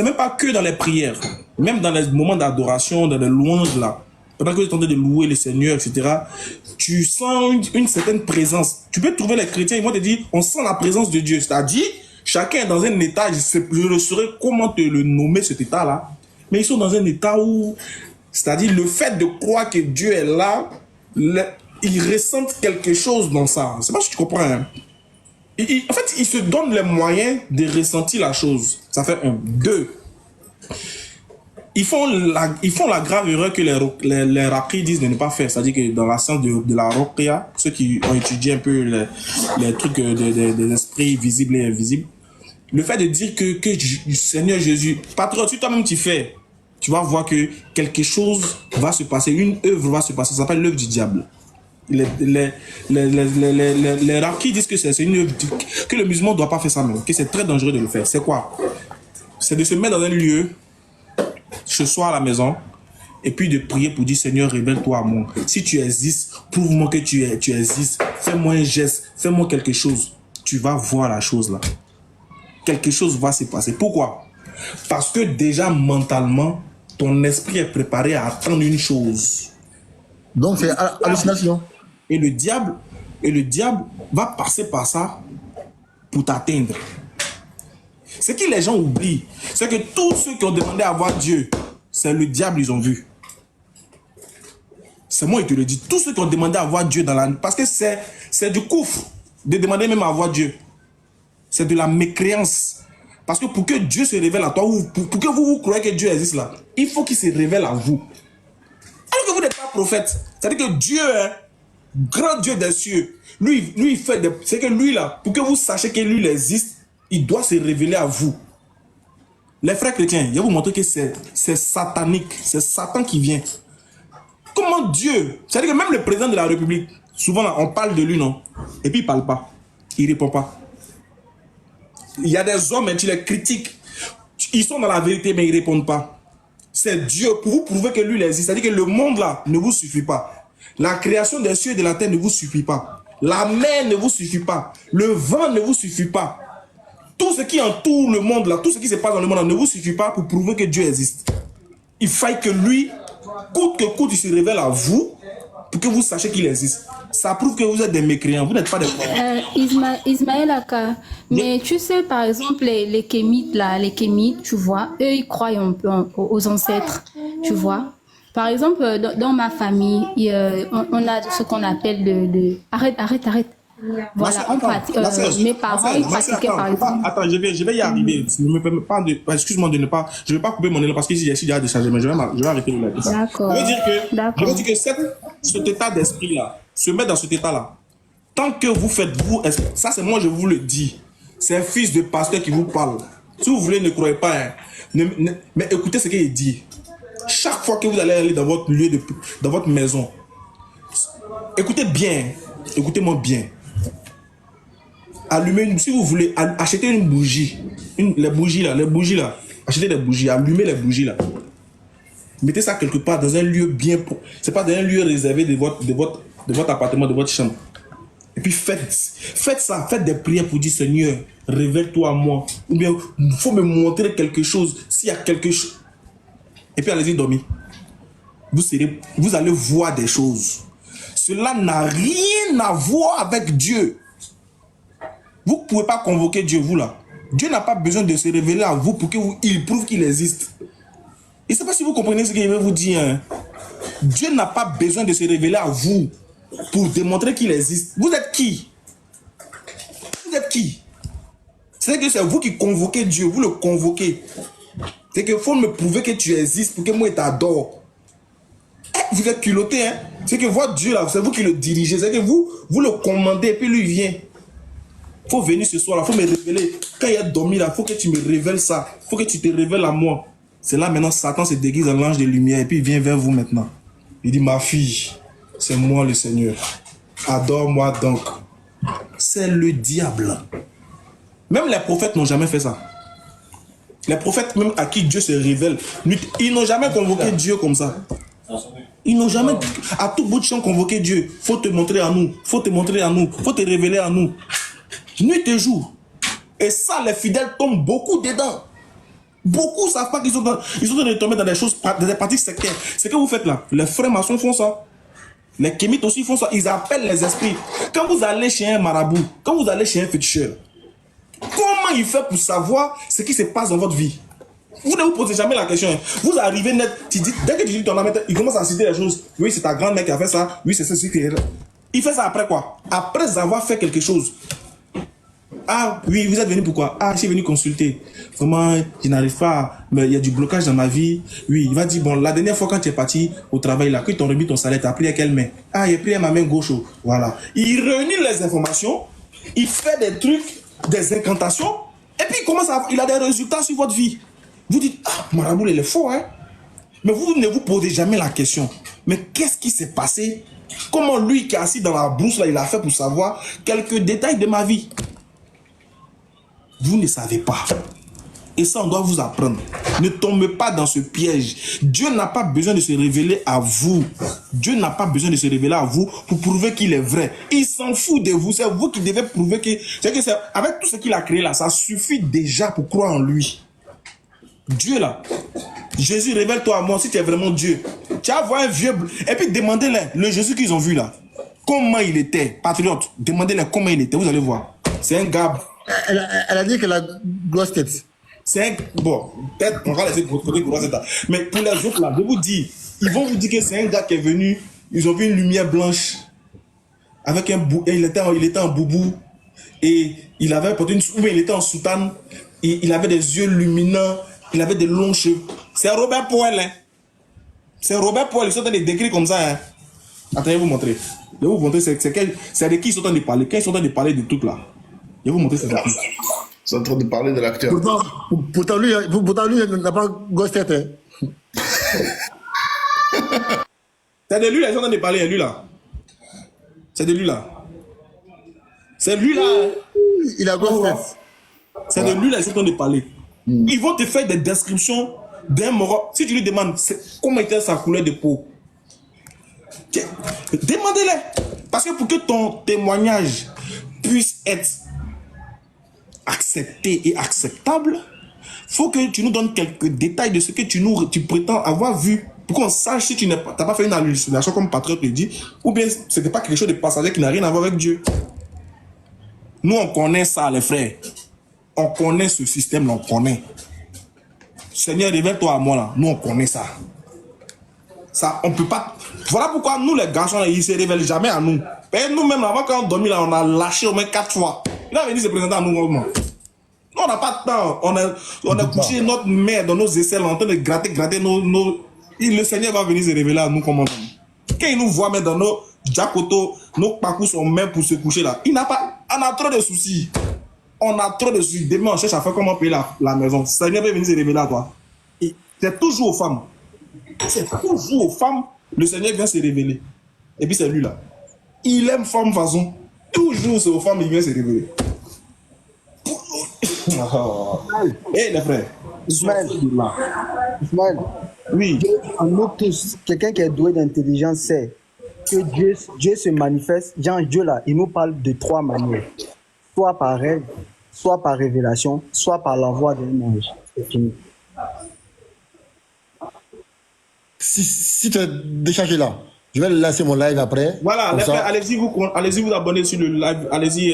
même pas que dans les prières, même dans les moments d'adoration, dans les louanges, là, pendant que tu es en train de louer le Seigneur, etc., tu sens une certaine présence. Tu peux trouver les chrétiens, ils vont te dire, on sent la présence de Dieu. C'est-à-dire, chacun est dans un état, je ne saurais comment te le nommer, cet état-là, mais ils sont dans un état où, c'est-à-dire, le fait de croire que Dieu est là, ils ressentent quelque chose dans ça. C'est pas si tu comprends. Hein? En fait, ils se donnent les moyens de ressentir la chose. Ça fait 1. 2. Ils font la grave erreur que les rapris disent de ne pas faire. C'est-à-dire que dans la science de la ruqya, ceux qui ont étudié un peu les trucs des esprits visibles et invisibles, le fait de dire que Seigneur Jésus, patriote, si toi-même tu fais, tu vas voir que quelque chose va se passer, une œuvre va se passer. Ça s'appelle l'œuvre du diable. Les rapis disent que c'est une œuvre, que le musulman ne doit pas faire ça même, que c'est très dangereux de le faire. C'est quoi? C'est de se mettre dans un lieu, ce soir à la maison, et puis de prier pour dire Seigneur, révèle-toi à moi. Si tu existes, prouve-moi que tu existes. Fais-moi un geste, fais-moi quelque chose. Tu vas voir la chose là. Quelque chose va se passer. Pourquoi? Parce que déjà mentalement, ton esprit est préparé à attendre une chose. Donc c'est hallucination. Et le diable va passer par ça pour t'atteindre. Ce que les gens oublient, c'est que tous ceux qui ont demandé à voir Dieu, c'est le diable ils ont vu. C'est moi qui te le dis. Tous ceux qui ont demandé à voir Dieu dans la nuit, parce que c'est du coufre de demander même à voir Dieu. C'est de la mécréance. Parce que pour que Dieu se révèle à toi, ou pour que vous croyez que Dieu existe là, il faut qu'il se révèle à vous. Alors que vous n'êtes pas prophète. C'est-à-dire que Dieu, grand Dieu des cieux, lui il fait des... C'est que lui là, pour que vous sachiez que lui il existe, il doit se révéler à vous. Les frères chrétiens, je vais vous montrer que c'est satanique. C'est Satan qui vient. Comment Dieu... C'est-à-dire que même le président de la République, souvent là, on parle de lui, non? Et puis il ne parle pas. Il ne répond pas. Il y a des hommes, tu les critiques. Ils sont dans la vérité, mais ils ne répondent pas. C'est Dieu pour vous prouver que lui il existe. C'est-à-dire que le monde là ne vous suffit pas. La création des cieux et de la terre ne vous suffit pas. La mer ne vous suffit pas. Le vent ne vous suffit pas. Tout ce qui entoure le monde là, tout ce qui se passe dans le monde là, ne vous suffit pas pour prouver que Dieu existe. Il faille que lui, coûte que coûte, il se révèle à vous pour que vous sachiez qu'il existe. Ça prouve que vous êtes des mécréants, vous n'êtes pas des croyants. Ismaël Aka, mais tu sais, par exemple, les Kémites, là, les Kémites, tu vois, eux, ils croient un peu aux ancêtres, tu vois. Par exemple, dans ma famille, on a ce qu'on appelle Arrête. Voilà, on pratique. Mes parents, ils pratiquaient, par exemple. Attends, je vais y arriver. Ne me permets pas de. Excuse-moi de ne pas. Je ne vais pas couper mon élan parce que j'ai déjà déchargé, mais je vais arrêter de mettre ça. D'accord. Je veux dire que cet état d'esprit-là, se mettre dans cet état-là, tant que vous faites, ça c'est moi, je vous le dis, c'est un fils de pasteur qui vous parle. Si vous voulez, ne croyez pas, hein, mais écoutez ce qu'il dit. Chaque fois que vous allez aller dans votre lieu, dans votre maison, écoutez bien, écoutez-moi bien. Allumez si vous voulez, achetez une bougie. Les bougies là. Achetez des bougies, allumez les bougies là. Mettez ça quelque part dans un lieu bien. C'est pas dans un lieu réservé de votre appartement, de votre chambre. Et puis faites ça, faites des prières pour dire Seigneur, révèle-toi à moi. Ou bien, il faut me montrer quelque chose. S'il y a quelque chose. Et puis allez-y dormir. Vous allez voir des choses. Cela n'a rien à voir avec Dieu. Vous ne pouvez pas convoquer Dieu, vous là. Dieu n'a pas besoin de se révéler à vous pour qu'il prouve qu'il existe. Et je ne sais pas si vous comprenez ce que je vais vous dire. Hein. Dieu n'a pas besoin de se révéler à vous pour démontrer qu'il existe. Vous êtes qui? Vous êtes qui? C'est que c'est vous qui convoquez Dieu, vous le convoquez. C'est qu'il faut me prouver que tu existes pour que moi je t'adore. Vous êtes culotté, hein? C'est que votre Dieu là, c'est vous qui le dirigez. C'est que vous le commandez et puis lui vient. Il faut venir ce soir là, il faut me révéler. Quand il y a dormi là, il faut que tu me révèles ça. Il faut que tu te révèles à moi. C'est là maintenant Satan se déguise en l'ange de lumière et puis il vient vers vous maintenant. Il dit ma fille, c'est moi le Seigneur. Adore-moi donc. C'est le diable. Même les prophètes n'ont jamais fait ça. Les prophètes même à qui Dieu se révèle, ils n'ont jamais convoqué Dieu comme ça. Ils n'ont jamais à tout bout de champ convoqué Dieu. Faut te montrer à nous. Faut te montrer à nous. Faut te révéler à nous. Nuit et jour. Et ça, les fidèles tombent beaucoup dedans. Beaucoup ne savent pas qu'ils sont en train de tomber dans des choses, dans des pratiques sectaires. Ce que vous faites là, les frères maçons font ça. Les kémites aussi font ça. Ils appellent les esprits. Quand vous allez chez un marabout, quand vous allez chez un féticheur, comment il fait pour savoir ce qui se passe dans votre vie? Vous ne vous posez jamais la question. Vous arrivez net, dès que tu dis ton âme, il commence à citer les choses. Oui, c'est ta grand-mère qui a fait ça. Oui, c'est ceci qui est. Il fait ça après quoi? Après avoir fait quelque chose. Ah oui, vous êtes venu pourquoi? Ah, je suis venu consulter. Vraiment, je n'arrive pas. Mais il y a du blocage dans ma vie. Oui, il va dire, bon, la dernière fois quand tu es parti au travail, là, que tu as remis ton salaire, tu as pris à quelle main? Ah, il a pris à ma main gauche. Voilà. Il réunit les informations. Il fait des trucs, des incantations. Et puis il a des résultats sur votre vie. Vous dites, ah, Marabout, il est fort, hein? Mais vous ne vous posez jamais la question. Mais qu'est-ce qui s'est passé? Comment lui qui est assis dans la brousse, là, il a fait pour savoir quelques détails de ma vie? Vous ne savez pas. Et ça, on doit vous apprendre. Ne tombez pas dans ce piège. Dieu n'a pas besoin de se révéler à vous. Dieu n'a pas besoin de se révéler à vous pour prouver qu'il est vrai. Il s'en fout de vous. C'est vous qui devez prouver que... avec tout ce qu'il a créé là, ça suffit déjà pour croire en lui. Dieu là. Jésus, révèle-toi à moi si tu es vraiment Dieu. Tu vas voir un vieux... Et puis demandez-leur, le Jésus qu'ils ont vu là, comment il était, patriote. Demandez-leur comment il était, vous allez voir. C'est un gars... Elle a dit qu'elle a grosse tête. C'est un... Bon, peut-être on va laisser de votre côté grosse tête. Mais pour les autres là, je vous dis, ils vont vous dire que c'est un gars qui est venu, ils ont vu une lumière blanche, avec un bout, et il était en boubou, et il avait porté une... Ou bien il était en soutane, et il avait des yeux lumineux, il avait des longs cheveux. C'est Robert Poel, hein. C'est Robert Poel, ils sont en train de décrire comme ça, hein. Attendez, je vais vous montrer. Je vais vous montrer, c'est de qui ils sont en train de parler. Quand ils sont en train de parler de tout là. Je vais vous montrer, c'est ça. Ils sont en train de parler de l'acteur. Pourtant, lui, il n'a pas grosse tête. Hein. C'est de lui là, ils sont en train de parler, lui là. C'est de lui là. C'est lui là. Il a grosse tête. C'est de lui là, ils sont en train de parler. Ils vont te faire des descriptions d'un mort. Si tu lui demandes comment était sa couleur de peau, demandez-les. Parce que pour que ton témoignage puisse être accepté et acceptable, faut que tu nous donnes quelques détails de ce que tu prétends avoir vu, pour qu'on sache si tu n'as pas fait une hallucination comme Patriote le dit, ou bien ce n'était pas quelque chose de passager qui n'a rien à voir avec Dieu. Nous, on connaît ça, les frères. On connaît ce système, on connaît. Seigneur, révèle-toi à moi, là. Nous, on connaît ça. Ça, on peut pas... Voilà pourquoi nous, les garçons, là, ils ne se révèlent jamais à nous. Et nous-mêmes, avant qu'on dormit, là, on a lâché au moins 4 fois. Il a venu se présenter à nous, normalement. Nous, on n'a pas de temps. On a couché notre mère dans nos aisselles, en train de gratter nos... Le Seigneur va venir se révéler à nous comme on dit. Quand il nous voit mettre dans nos jacotos, nos parcours sont même pour se coucher là, on a trop de soucis. On a trop de soucis. Demain, on cherche à faire comment payer la maison. Le Seigneur va venir se révéler à toi. C'est toujours aux femmes. C'est toujours aux femmes. Le Seigneur vient se révéler. Et puis c'est lui là. Il aime femme façon. Toujours c'est aux femmes il vient se révéler. Hey les frères. Ismaël. Oui. Nous tous, quelqu'un qui est doué d'intelligence sait que Dieu se manifeste. Genre Dieu là, il nous parle de 3 manières. Soit par rêve, soit par révélation, soit par l'envoi d'un ange. C'est fini. Si tu es déchargé là, je vais lancer mon live après. Voilà, les frères, allez-y vous abonner sur le live. Allez-y,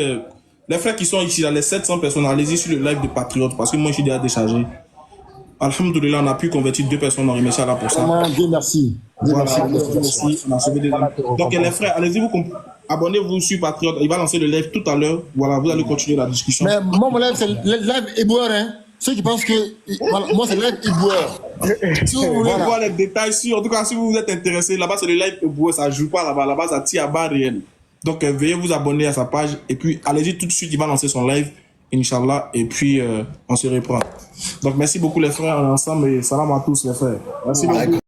les frères qui sont ici, là, les 700 personnes, allez-y sur le live de Patriote parce que moi je suis déjà déchargé. Alhamdoulilah, on a pu convertir 2 personnes, on remercie Allah pour ça. Dieu merci. Dieu voilà, merci. On a sauvé des hommes. Donc les frères, allez-y, abonnez-vous sur Patriote. Il va lancer le live tout à l'heure. Voilà, vous allez continuer la discussion. Mais moi, mon live, c'est le live éboueur, hein. Ceux qui pensent que... Voilà, moi, c'est le live éboueur. Si vous voulez voir les détails sur... En tout cas, si vous êtes intéressé, là-bas, c'est le live éboueur. Ça ne joue pas là-bas. Là-bas, ça tire à barre réel. Donc, veuillez vous abonner à sa page. Et puis, allez-y tout de suite. Il va lancer son live. Inch'Allah. Et puis, on se reprend. Donc, merci beaucoup, les frères. On est ensemble. Et salam à tous, les frères. Merci beaucoup.